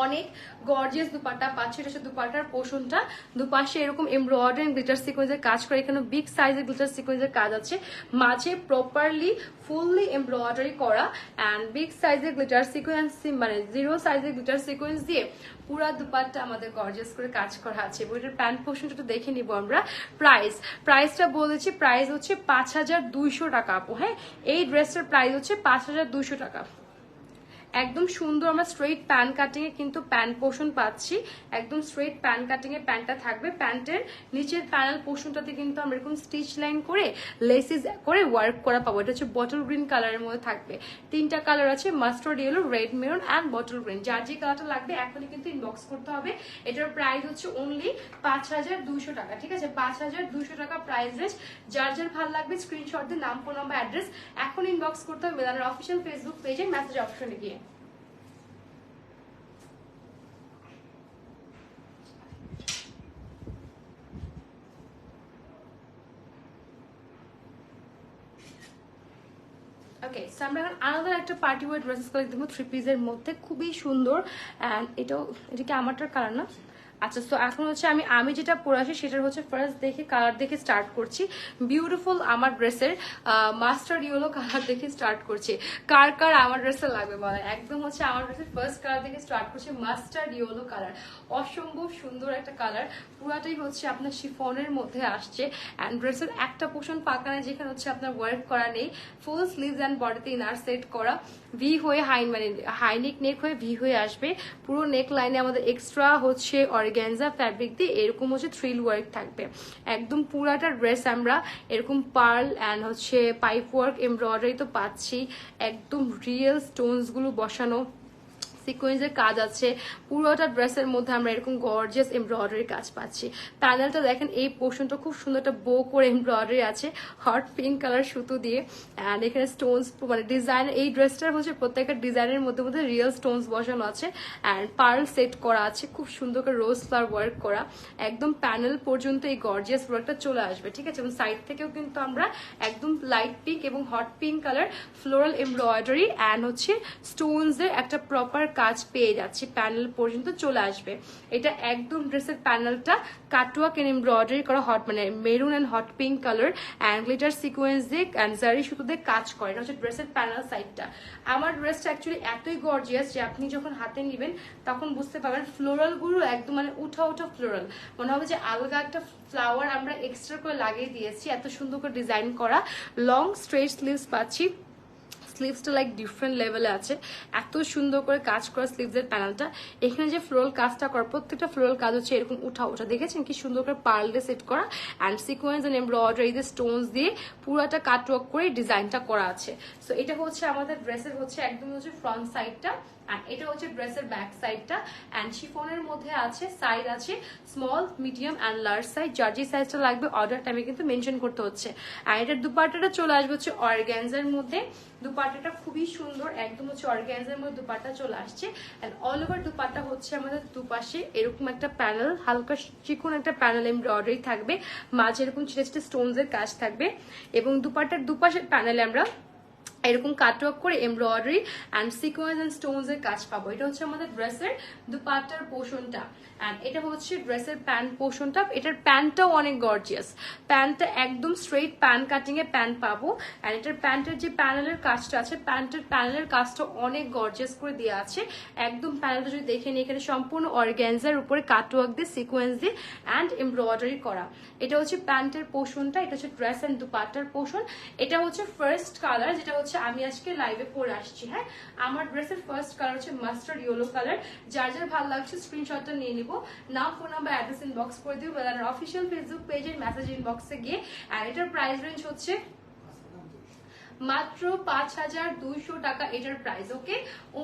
অনেক গর্জিয়াস দুপাট্টা পাচ্ছে। এটা হচ্ছে দুপাট্টার পোর্শনটা, দুপাশে এরকম এমব্রয়ডারি গ্লিটার সিকোয়েন্সের কাজ করে, এখানে বিগ সাইজের গ্লিটার সিকোয়েন্সের কাজ আছে, মাঝে প্রপারলি ফুললি এমব্রয়ডারি করা, অ্যান্ড বিগ সাইজের গ্লিটার সিকোয়েন্স, মানে 0 সাইজের গ্লিটার সিকোয়েন্স দিয়ে পুরা দুপাট্টা আমাদের গর্জিয়াস করে কাজ করা আছে। এবং এটার প্যান্ট পোর্শনটা একটু দেখে নিব আমরা। প্রাইসটা বলেছি, প্রাইস হচ্ছে 5200 টাকা আপু। হ্যাঁ, এই ড্রেসটার প্রাইস হচ্ছে 5200 টাকা। একদম সুন্দর আমরা স্ট্রেট প্যান্ট কাটিং এ কিন্তু প্যান্ট পোর্শন পাচ্ছি, একদম স্ট্রেট প্যান্ট কাটিং এ প্যান্টটা থাকবে। প্যান্টের নিচের প্যানেল পোর্শনটাতে কিন্তু আমরা এরকম স্টিচ লাইন করে লেসিস করে ওয়ার্ক করা পাবো। এটা হচ্ছে বটল গ্রিন কালারের মধ্যে থাকবে। 3টা কালার আছে, mustard yellow, red maroon and bottle green. যার যে কালারটা লাগবে এখনই কিন্তু ইনবক্স করতে হবে। এটার প্রাইস হচ্ছে অনলি 5200 টাকা। ঠিক আছে, 5200 টাকা প্রাইস রেঞ্জ। যার যার ভালো লাগবে স্ক্রিনশট দিয়ে নাম, ফোন নাম্বার, অ্যাড্রেস এখন ইনবক্স করতে হবে মেলানোর অফিসিয়াল ফেসবুক পেজে মেসেজ অপশনে গিয়ে। ওকে, সো আমরা এখন আলাদা একটা পার্টি ওয়ার ড্রেসেস কালেক্ট দেখবো 3 পিসের মধ্যে, খুবই সুন্দর। অ্যান্ড এটা কি আমারটার কালার না? আচ্ছা, তো এখন হচ্ছে আমি যেটা পরে আসি সেটার হচ্ছে ফার্স্ট দেখে কালার দেখে স্টার্ট করছি। বিউটিফুল আমার ড্রেসের মাস্টার্ড ইয়েলো কালার দেখে স্টার্ট করছি। কার কার আমার ড্রেসে লাগবে বলে, একদম হচ্ছে আমার ড্রেসের ফার্স্ট কালার দেখে স্টার্ট করছি, মাস্টার্ড ইয়েলো কালার। অসম্ভব সুন্দর একটা কালার, পুরাটাই হচ্ছে আপনার শিফনের মধ্যে আসছে। অ্যান্ড ড্রেসের একটা পোর্শন ফাঁকা নেই যেখানে হচ্ছে আপনার ওয়ার্ক করা নেই, ফুল স্লিভস অ্যান্ড বডিতে ইনার সেট করা, ভি হয়ে মানে হাইনেক নেক হয়ে ভি হয়ে আসবে। পুরো নেক লাইনে আমাদের এক্সট্রা হচ্ছে অর্গানজা ফ্যাব্রিক দিয়ে এরকম হচ্ছে থ্রিল ওয়ার্ক থাকবে। একদম পুরাটা ড্রেস আমরা এরকম পার্ল অ্যান্ড হচ্ছে পাইপ ওয়ার্ক এমব্রয়ডারি তো পাচ্ছি, একদম রিয়েল স্টোনস গুলো বসানো, সিকোয়েন্সের কাজ আছে পুরোটা ড্রেসের মধ্যে আমরা এরকম গর্জিয়াস এমব্রয়ডারি কাজ পাচ্ছি। প্যানেলটা দেখেন এই পোর্শনটা খুব সুন্দর একটা বো করে এমব্রয়ডারি আছে হট পিঙ্ক কালার সুতো দিয়ে, অ্যান্ড এখানে স্টোনস মানে ডিজাইন এই ড্রেসটার হচ্ছে প্রত্যেকটা ডিজাইনের মধ্যে মধ্যে রিয়েল স্টোনস বসানো আছে অ্যান্ড পার্ল সেট করা আছে, খুব সুন্দর করে রোজ ফ্লাওয়ার ওয়ার্ক করা, একদম প্যানেল পর্যন্ত এই গর্জিয়াস ওয়ার্কটা চলে আসবে। ঠিক আছে, এবং সাইড থেকেও কিন্তু আমরা একদম লাইট পিঙ্ক এবং hot pink colour floral embroidery and হচ্ছে স্টোনস এর একটা প্রপার কাজ পেয়ে যাচ্ছি, প্যানেল পর্যন্ত চলে আসবে। এটা একদম ড্রেসের প্যানেলটা কাটওয়ার্ক এন্ড এমব্রয়ডারি করা হট মানে maroon and hot pink colour and glitter sequence দিয়ে অ্যান্ড জারি সুতো দিয়ে কাজ করে। এটা হচ্ছে ড্রেসের প্যানেল সাইডটা। আমার ড্রেসটা অ্যাকচুয়ালি এতই গর্জিয়াস যে আপনি যখন হাতে নেবেন তখন বুঝতে পারবেন ফ্লোরাল গুলো একদম মানে উঠা উঠা ফ্লোরাল, মনে হবে যে আলগা একটা ফ্লাওয়ার আমরা এক্সট্রা করে লাগিয়ে দিয়েছি, এত সুন্দর করে ডিজাইন করা। লং স্ট্রেট স্লিভস পাচ্ছি, স্লিভসটা লাইক ডিফারেন্ট লেভেলে আছে, এত সুন্দর করে কাজ করা স্লিভসের প্যানেলটা। এখানে যে ফ্লোরাল কাজটা করা প্রত্যেকটা ফ্লোরাল কাজ হচ্ছে এরকম উঠা উঠা, দেখেছেন কি সুন্দর করে পার্ল দিয়ে সেট করা অ্যান্ড সিকোয়েন্স এন্ড এমব্রয়ডারি দিয়ে স্টোনস দিয়ে পুরোটা কাটওয়ার্ক করে ডিজাইনটা করা আছে। সো এটা হচ্ছে আমাদের ড্রেসের হচ্ছে একদম হচ্ছে ফ্রন্ট সাইডটা, আর এটা হচ্ছে ড্রেসের ব্যাক সাইডটা অ্যান্ড শিফনের মধ্যে আছে সাইজ আছে small medium and large size, যার যে সাইজটা লাগবে অর্ডার টাইমে কিন্তু মেনশন করতে হচ্ছে। আর এটার দুপাট্টাটা চলে আসবে হচ্ছে অর্গানজার মধ্যে, দুপাট্টাটা খুবই সুন্দর একদম হচ্ছে অর্গানজার মধ্যে দুপাট্টা চলে আসছে অ্যান্ড অল ওভার দুপাট্টা হচ্ছে আমাদের দুপাশে এরকম একটা প্যানেল হালকা চিকন একটা প্যানেল এমব্রয়ডারি থাকবে, মাঝে এরকম ছোট ছোট স্টোনস এর কাজ থাকবে এবং দুপাট্টার দুপাশের প্যানেলে আমরা এরকম কাটওয়ার্ক করে embroidery and sequence and stones এর কাজ পাবো। এটা হচ্ছে আমাদের ড্রেসের দুপাট্টার পোর্শনটা অ্যান্ড এটা হচ্ছে ড্রেসের প্যান্ট পোর্শনটা। এটার প্যান্টটাও অনেক গর্জিয়াস, প্যান্টটা একদম স্ট্রেট প্যান্ট কাটিং এ প্যান্ট পাবো অ্যান্ড এটার প্যান্টের যে প্যানেলের কাজটা আছে প্যান্টের প্যানেলের কাজটা অনেক গর্জিয়াস করে দেওয়া আছে, একদম প্যানেলটা যদি দেখে নিই এখানে সম্পূর্ণ অর্গানজার উপরে কাটওয়ার্ক দিয়ে সিকোয়েন্স দিয়ে অ্যান্ড এমব্রয়ডারি করা। এটা হচ্ছে প্যান্টের পোর্শনটা, এটা হচ্ছে ড্রেস অ্যান্ড দুপাট্টার পোর্শন। এটা হচ্ছে ফার্স্ট কালার যেটা হচ্ছে আমি আজকে লাইভে পরে আসছি। হ্যাঁ, আমার ড্রেসের ফার্স্ট কালার হচ্ছে মাস্টার্ড ইয়েলো কালার। যার যার ভালো লাগছে স্ক্রিনশটটা নিয়ে নিব, নাম ফোন নাম্বার অ্যাড্রেস ইনবক্স করে দিব বেলার অফিসিয়াল ফেসবুক পেজের মেসেজ ইনবক্সে গিয়ে। আর এটার প্রাইস রেঞ্জ হচ্ছে মাত্র 5200 টাকা এটার প্রাইস। ওকে,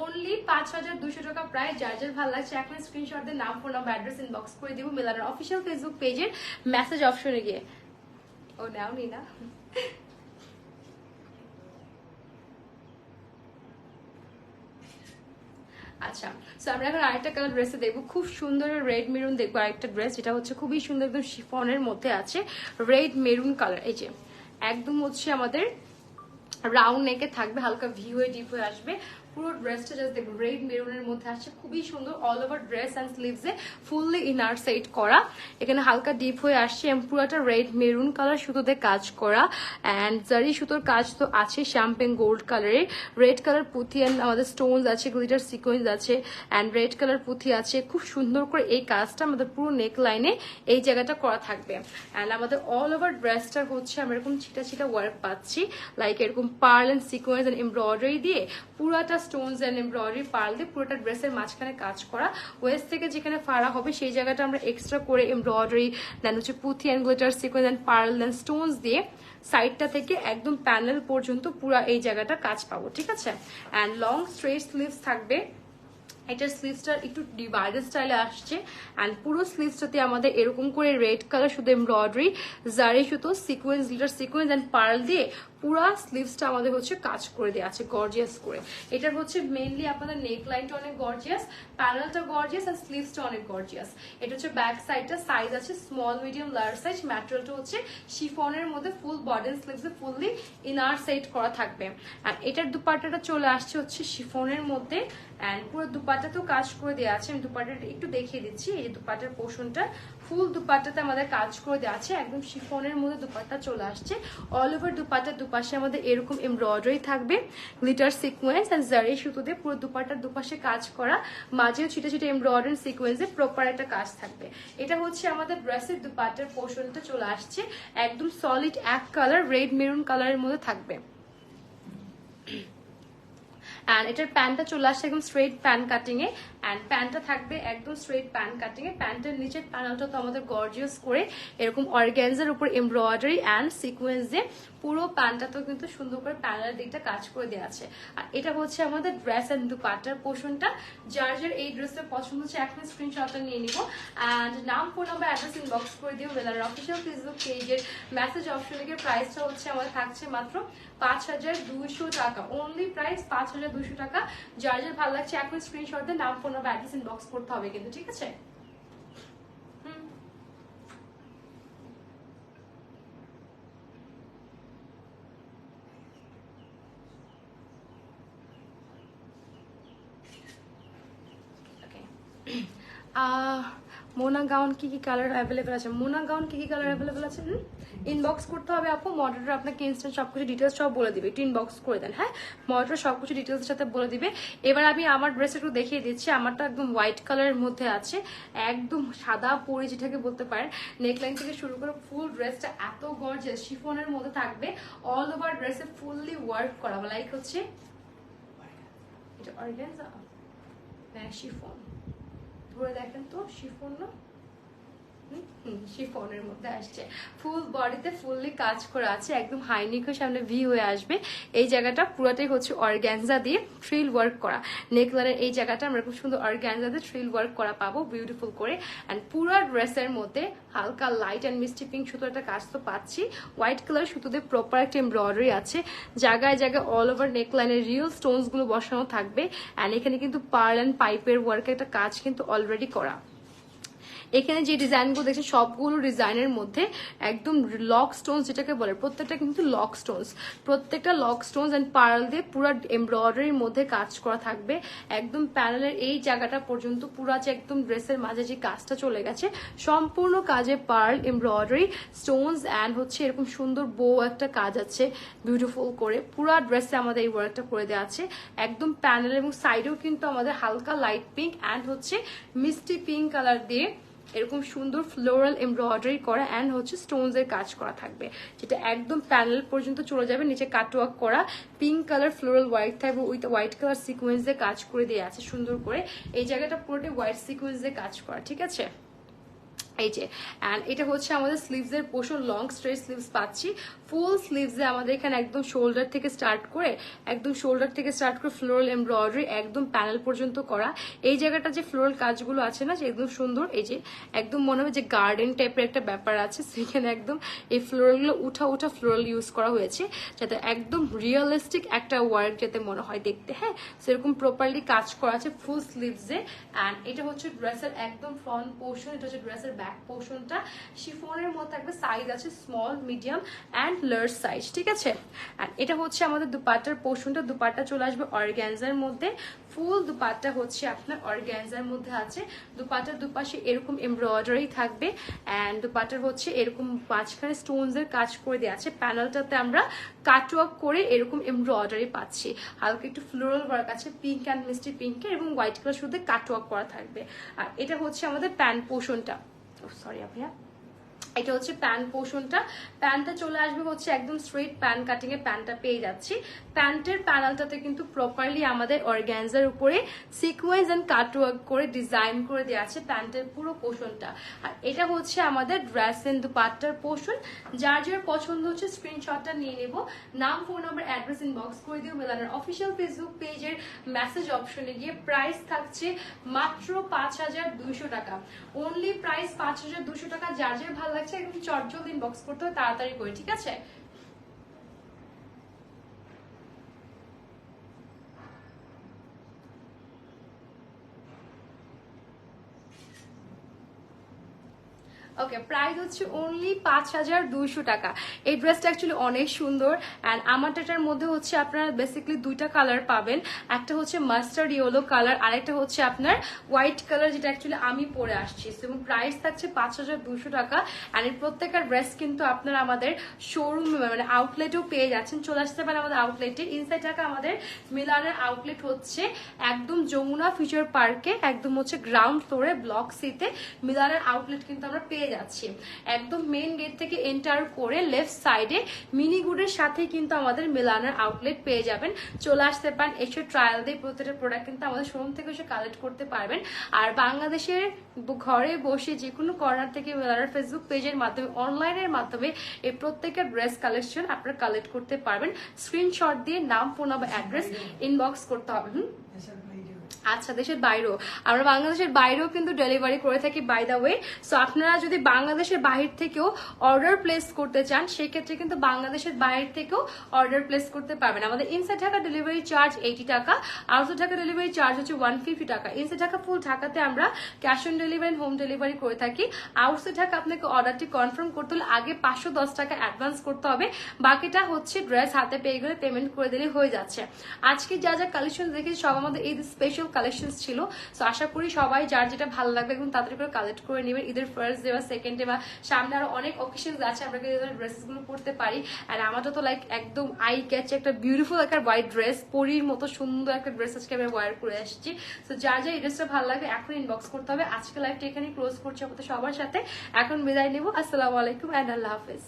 অনলি 5200 টাকা প্রাইস। যার যার ভালো লাগছে এখন স্ক্রিনশট দিয়ে নাম ফোন নাম্বার অ্যাড্রেস ইনবক্স করে দিব মেলার অফিসিয়াল ফেসবুক পেজের মেসেজ অপশনে গিয়ে। ও নাও নি না আচ্ছা, সো আমরা এখন আরেকটা কালার ড্রেসে দেখবো, খুব সুন্দর রেড মেরুন দেখবো আরেকটা ড্রেস যেটা হচ্ছে খুবই সুন্দর একদম শিফনের মধ্যে আছে রেড মেরুন কালার। এই যে একদম হচ্ছে আমাদের রাউন্ড নেকে থাকবে, হালকা ভি হয়ে ডিপ হয়ে আসবে, পুরো ড্রেসটা জাস্ট দেখুন রেড মেরুনের মধ্যে আসছে, খুবই সুন্দর। অল ওভার ড্রেস অ্যান্ড স্লিভসে ফুললি ইনার সেট করা, এখানে হালকা ডিপ হয়ে আসছে এবং পুরোটা রেড মেরুন কালার সুতোতে কাজ করা অ্যান্ড জারি সুতোর কাজ তো আছে শ্যাম্পেন গোল্ড কালারে, রেড কালার পুঁথি অ্যান্ড আমাদের স্টোনস আছে, গ্লিটার সিকোয়েন্স আছে অ্যান্ড রেড কালার পুঁথি আছে। খুব সুন্দর করে এই কাজটা আমাদের পুরো নেক লাইনে এই জায়গাটা করা থাকবে অ্যান্ড আমাদের অল ওভার ড্রেসটার হচ্ছে আমরা এরকম ছিটা ছিটা ওয়ার্ক পাচ্ছি, লাইক এরকম pearl and sequence and embroidery দিয়ে পুরাটা স্টোনস অ্যান্ড এমব্রয়ডারি পার্ল দিয়ে পুরোটা ড্রেসের মাঝখানে কাজ করা। ওয়েস্ট থেকে যেখানে ফাড়া হবে সেই জায়গাটা আমরা এক্সট্রা করে এমব্রয়ডারি দেন হচ্ছে পুঁথি and glitter sequence and pearl and stones দিয়ে সাইডটা থেকে একদম প্যানেল পর্যন্ত পুরো এই জায়গাটা কাজ পাবো। ঠিক আছে, অ্যান্ড লং স্ট্রেট স্লিভস থাকবে, এটার স্লিভসটা একটু ডিভাইডেড স্টাইলে আসছে অ্যান্ড পুরো স্লিভসটাতে আমাদের এরকম করে রেড কালার শুধু এমব্রয়ডারি জারি সুতো sequence glitter sequence and pearl দিয়ে পুরা স্লিভসটা আমাদের হচ্ছে কাজ করে দেওয়া আছে গর্জিয়াস করে। এটার হচ্ছে মেইনলি আপনাদের নেক লাইনটা অনেক গর্জিয়াস, প্যানেলটা গর্জিয়াস আর স্লিভসটা অনেক গর্জিয়াস। এটা হচ্ছে ব্যাক সাইডটা, সাইজ আছে স্মল মিডিয়াম লার্জ সাইজ, ম্যাটেরিয়ালটা হচ্ছে শিফনের মধ্যে ফুল বডি স্লিভসে ফুললি ইনার সেট করা থাকবে আর এটার দুপাট্টাটা চলে আসছে হচ্ছে শিফনের মধ্যে অ্যান্ড পুরো দুপাট্টাতেও কাজ করে দেওয়া আছে। আমি দুপাট্টাটা একটু দেখিয়ে দিচ্ছি, এই যে দুপাট্টার পোর্শনটা ফুল দুপাট্টাতে আমাদের কাজ করে দেওয়া আছে, একদম শিফনের মধ্যে দুপাট্টা চলে আসছে। অল ওভার দুপাট্টার দুপাশে আমাদের এরকম এমব্রয়ডারি থাকবে, গ্লিটার সিকোয়েন্স অ্যান্ড জারি সুতো দিয়ে পুরো দুপাট্টার দুপাশে কাজ করা, মাঝেও ছিটে ছিটে এমব্রয়ডারি সিকোয়েন্সে প্রপার একটা কাজ থাকবে। এটা হচ্ছে আমাদের ড্রেসের দুপাট্টার পোর্শনটা চলে আসছে, একদম সলিড এক কালার রেড মেরুন কালারের মধ্যে থাকবে অ্যান্ড এটার প্যান্টটা চলে আসছে একদম straight pant cutting A and প্যান্টটা থাকবে একদম স্ট্রেট প্যান্ট কাটিং এ। প্যান্টের নিচের প্যানেলটা তো আমাদের গর্জিয়াস করে এরকম অর্গ্যানজার উপর এমব্রয়ডারি অ্যান্ড সিকোয়েন্স দিয়ে পুরো প্যান্টটাতেও কিন্তু সুন্দর করে প্যানেলের দিকটা কাজ করে দেওয়া আছে। আর এটা হচ্ছে আমাদের ড্রেস এন্ড দুপাট্টার পোর্শনটা। যার যার এই ড্রেসের পছন্দ হচ্ছে এখন স্ক্রিনশটটা নিয়ে নিব অ্যান্ড নাম, ফোন নাম্বার, অ্যাড্রেস ইনবক্স করে দিও। বেলার অফিসিয়াল ফেসবুক পেজের মেসেজ অপশনে গিয়ে প্রাইসটা হচ্ছে আমাদের থাকছে মাত্র 5200 টাকা। অনলি প্রাইস 5200 টাকা। যার যার ভালো লাগছে এখন স্ক্রিনশট দিয়ে নাম, ফোন নাম্বার, অ্যাড্রেস ইনবক্স করতে হবে কিন্তু, ঠিক আছে? মোনা গাউন কি কি কালার অ্যাভেলেবেল আছে? মোনা গাউন কি কি কালার অ্যাভেলেবেল আছে? ইনবক্স করতে হবে আপু। মডারেটর আপনাকে ইনস্ট্যান্ট সবকিছু ডিটেলস সব বলে দিবে, একটু ইনবক্স করে দেন। হ্যাঁ, মডারেটর সবকিছু ডিটেলসের সাথে বলে দিবে। এবার আমি আমার ড্রেস একটু দেখিয়ে দিচ্ছি। আমারটা একদম হোয়াইট কালারের মধ্যে আছে, একদম সাদা পরি যেটাকে বলতে পারেন। নেকলাইন থেকে শুরু করে ফুল ড্রেসটা এত গর্জিয়াস শিফনের মধ্যে থাকবে। অল ওভার ড্রেসে ফুললি ওয়ার্ক করা, লাইক হচ্ছে এটা অর্গানজা না শিফন, ধরে দেখেন তো শিফন না, শিফনের মধ্যে আসছে। ফুল বডিতে ফুললি কাজ করা আছে, একদম হাইনেকের সামনে ভি হয়ে আসবে। এই জায়গাটা পুরোটাই হচ্ছে অর্গ্যানজা দিয়ে থ্রিল ওয়ার্ক করা। নেকলাইনের এই জায়গাটা আমরা খুব সুন্দর অর্গ্যানজা দিয়ে থ্রিল ওয়ার্ক করা পাবো, বিউটিফুল করে। অ্যান্ড পুরো ড্রেসের মধ্যে হালকা লাইট অ্যান্ড মিস্টি পিঙ্ক সুতো একটা কাজ তো পাচ্ছি। হোয়াইট কালার সুতো দিয়ে প্রপার একটা এমব্রয়ডারি আছে, জায়গায় জায়গায় অল ওভার নেকলাইনের রিয়েল স্টোনস গুলো বসানো থাকবে। অ্যান্ড এখানে কিন্তু পার্ল অ্যান্ড পাইপের ওয়ার্কের একটা কাজ কিন্তু অলরেডি করা। এখানে যে ডিজাইনগুলো দেখছেন সবগুলো ডিজাইনের মধ্যে একদম লক স্টোনস যেটাকে বলে, প্রত্যেকটা কিন্তু লক স্টোনস, প্রত্যেকটা লক স্টোনস এন্ড পার্ল দিয়ে পুরো এমব্রয়ডারির মধ্যে কাজ করা থাকবে। একদম প্যানেলের এই জায়গাটা পর্যন্ত পুরো যে একদম ড্রেসের মাঝে যে কাজটা চলে গেছে সম্পূর্ণ কাজে পার্ল এমব্রয়ডারি স্টোনস অ্যান্ড হচ্ছে এরকম সুন্দর বো একটা কাজ আছে বিউটিফুল করে। পুরো ড্রেসে আমাদের এই ওয়ার্কটা করে দেওয়া আছে। একদম প্যানেল এবং সাইডেও কিন্তু আমাদের হালকা লাইট পিঙ্ক অ্যান্ড হচ্ছে মিষ্টি পিঙ্ক কালার দিয়ে এরকম সুন্দর ফ্লোরাল এমব্রয়ডারি করা অ্যান্ড হচ্ছে স্টোনস এর কাজ করা থাকবে, যেটা একদম প্যানেল পর্যন্ত চলে যাবে। নিচে কাটওয়ার্ক করা পিঙ্ক কালার ফ্লোরাল হোয়াইট থাকবে উইথ হোয়াইট কালার সিকোয়েন্স দিয়ে কাজ করে দিয়ে আছে সুন্দর করে। এই জায়গাটা পুরোটাই হোয়াইট সিকোয়েন্স দিয়ে কাজ করা, ঠিক আছে? এই যে অ্যান্ড এটা হচ্ছে আমাদের স্লিভস এর পোর্শন, লং স্ট্রেট স্লিভস পাচ্ছি। ফুল স্লিভস এ আমাদের এখানে একদম শোল্ডার থেকে স্টার্ট করে ফ্লোরাল এমব্রয়ডারি একদম প্যানেল পর্যন্ত করা। এই জায়গাটা যে ফ্লোরাল কাজগুলো আছে না, যে একদম সুন্দর, এই যে একদম মনে হবে যে গার্ডেন টাইপের একটা ব্যাপার আছে, সেখানে একদম এই ফ্লোরালগুলো উঠা ফ্লোরাল ইউজ করা হয়েছে, যাতে একদম রিয়েলিস্টিক একটা ওয়ার্ক যাতে মনে হয় দেখতে। হ্যাঁ, সেরকম প্রপারলি কাজ করা আছে ফুল স্লিভস এ। অ্যান্ড এটা হচ্ছে ড্রেসের একদম ফ্রন্ট পোর্শন, এটা হচ্ছে ড্রেসের ব্যাক পোর্শনটা। শিফনের মধ্যে থাকবে, সাইজ আছে small, medium and large size, ঠিক আছে? অ্যান্ড এটা হচ্ছে আমাদের দুপাট্টার পোর্শনটা। দুপাট্টা চলে আসবে অর্গ্যানজার মধ্যে, ফুল দুপাট্টা হচ্ছে আপনার অর্গ্যানজার মধ্যে আছে। দুপাট্টার দুপাশে এরকম এমব্রয়ডারি থাকবে অ্যান্ড দুপাট্টার হচ্ছে এরকম মাঝখানে স্টোনস এর কাজ করে দেওয়া আছে। প্যানেলটাতে আমরা কাটওয়ার্ক করে এরকম এমব্রয়ডারি পাচ্ছি, হালকা একটু ফ্লোরাল ওয়ার্ক আছে পিঙ্ক অ্যান্ড মিষ্টি পিঙ্কের এবং হোয়াইট কালার শুধু কাটওয়ার্ক করা থাকবে। আর এটা হচ্ছে আমাদের প্যান্ট পোর্শনটা, সরি ভাইয়া, এটা হচ্ছে প্যান্ট পোর্শনটা। প্যান্টটা চলে আসবে হচ্ছে একদম স্ট্রেট প্যান্ট কাটিং এ প্যান্টটা পেয়ে যাচ্ছি। প্যান্টের প্যানেলটাতে কিন্তু প্রপারলি আমাদের অর্গ্যানজার উপরে সিকোয়েন্স এন্ড কাটওয়ার্ক করে ডিজাইন করে দেওয়া আছে প্যান্টের পুরো পোর্শনটা। আর এটা হচ্ছে আমাদের ড্রেস এন্ড দুপাট্টার পোর্শন। যার যার পছন্দ হচ্ছে স্ক্রিনশটটা নিয়ে নেব, নাম, ফোন নাম্বার, অ্যাড্রেস ইনবক্স করে দিও। মেলানার অফিসিয়াল ফেসবুক পেজের মেসেজ অপশনে গিয়ে প্রাইস থাকছে মাত্র 5200 টাকা। অনলি প্রাইস 5200 টাকা। যার যার ভালো লাগছে একদম চটজলদি ইনবক্স করতে হবে তাড়াতাড়ি করে, ঠিক আছে? ওকে, প্রাইস হচ্ছে অনলি 5200 টাকা। এই ড্রেসটা অ্যাকচুয়ালি অনেক সুন্দর অ্যান্ড আমারটার মধ্যে হচ্ছে আপনারা বেসিক্যালি দুইটা কালার পাবেন, একটা হচ্ছে মাস্টার্ড ইয়েলো কালার আর একটা হচ্ছে আপনার হোয়াইট কালার, যেটা অ্যাকচুয়ালি আমি পরে আসছি। এবং প্রাইস থাকছে 5200 টাকা। অ্যান্ড এই প্রত্যেকটা ড্রেস কিন্তু আপনারা আমাদের শোরুম মানে আউটলেটেও পেয়ে যাচ্ছেন, চলে আসতে পারেন আমাদের আউটলেটে। ইনসাইড টাকা আমাদের মিলানের আউটলেট হচ্ছে একদম যমুনা ফিউচার পার্কে, একদম হচ্ছে গ্রাউন্ড ফ্লোরে ব্লক সিতে মিলানের আউটলেট কিন্তু আমরা পেয়ে যাচ্ছি। একদম মেইন গেট থেকে এন্টার করে লেফট সাইডে মিনি গুডের সাথে কিন্তু আমাদের মিলানের আউটলেট পেয়ে যাবেন। চলে আসতে পারেন, এসে ট্রায়াল দিয়ে প্রতিটা প্রোডাক্ট কিন্তু আমাদের শোরুম থেকে এসে কালেক্ট করতে পারবেন। আর বাংলাদেশের ঘরে বসে যে কোনো কর্নার থেকে মিলানের ফেসবুক পেজের মাধ্যমে অনলাইনের মাধ্যমে এই প্রত্যেকটা ড্রেস কালেকশন আপনারা কালেক্ট করতে পারবেন। স্ক্রিনশট দিয়ে নাম, ফোন নাম্বার, অ্যাড্রেস ইনবক্স করতে হবে। আচ্ছা, দেশের বাইরেও, আমরা বাংলাদেশের বাইরেও কিন্তু ডেলিভারি করে থাকি বাই দ্য ওয়ে। সো আপনারা যদি বাংলাদেশের বাহির থেকেও অর্ডার প্লেস করতে চান সেক্ষেত্রে কিন্তু বাংলাদেশের বাইরে থেকেও অর্ডার প্লেস করতে পারবেন। আমাদের ইনসাইড ঢাকা ডেলিভারি চার্জ 80 টাকা, আউটসাইড ঢাকা ডেলিভারি চার্জ হচ্ছে 150 টাকা। ইনসাইড ঢাকা ফুল ঢাকাতে আমরা cash on delivery home delivery করে থাকি। আউটসাইড ঢাকা আপনাকে অর্ডারটি কনফার্ম করতে হলে আগে 510 টাকা অ্যাডভান্স করতে হবে, বাকিটা হচ্ছে ড্রেস হাতে পেয়ে গেলে পেমেন্ট করে দিলে হয়ে যাচ্ছে। আজকে যা যা কালেকশন দেখেছি সব আমাদের এই স্পেশাল কালেকশন ছিল। সো আশা করি সবাই যার যেটা ভালো লাগবে এবং তাড়াতাড়ি করে কালেক্ট করে নেবেন। ঈদের ফার্স্ট ডে বা সেকেন্ড ডে বা সামনে আরো অনেক অকেশন আছে, আমরা ড্রেসেস গুলো পড়তে পারি। আর আমারটা তো লাইক একদম আই ক্যাচ একটা বিউটিফুল একটা হোয়াইট ড্রেস, পরীর মতো সুন্দর একটা ড্রেস আজকে আমি ওয়্যার করে আসছি। সো যার যা এই ড্রেসটা ভালো লাগবে এখন ইনবক্স করতে হবে। আজকে লাইভটা এখানে ক্লোজ করছি আপনাদের সবার সাথে, এখন বিদায় নেবো। আসসালামু আলাইকুম এন্ড আল্লাহ হাফেজ।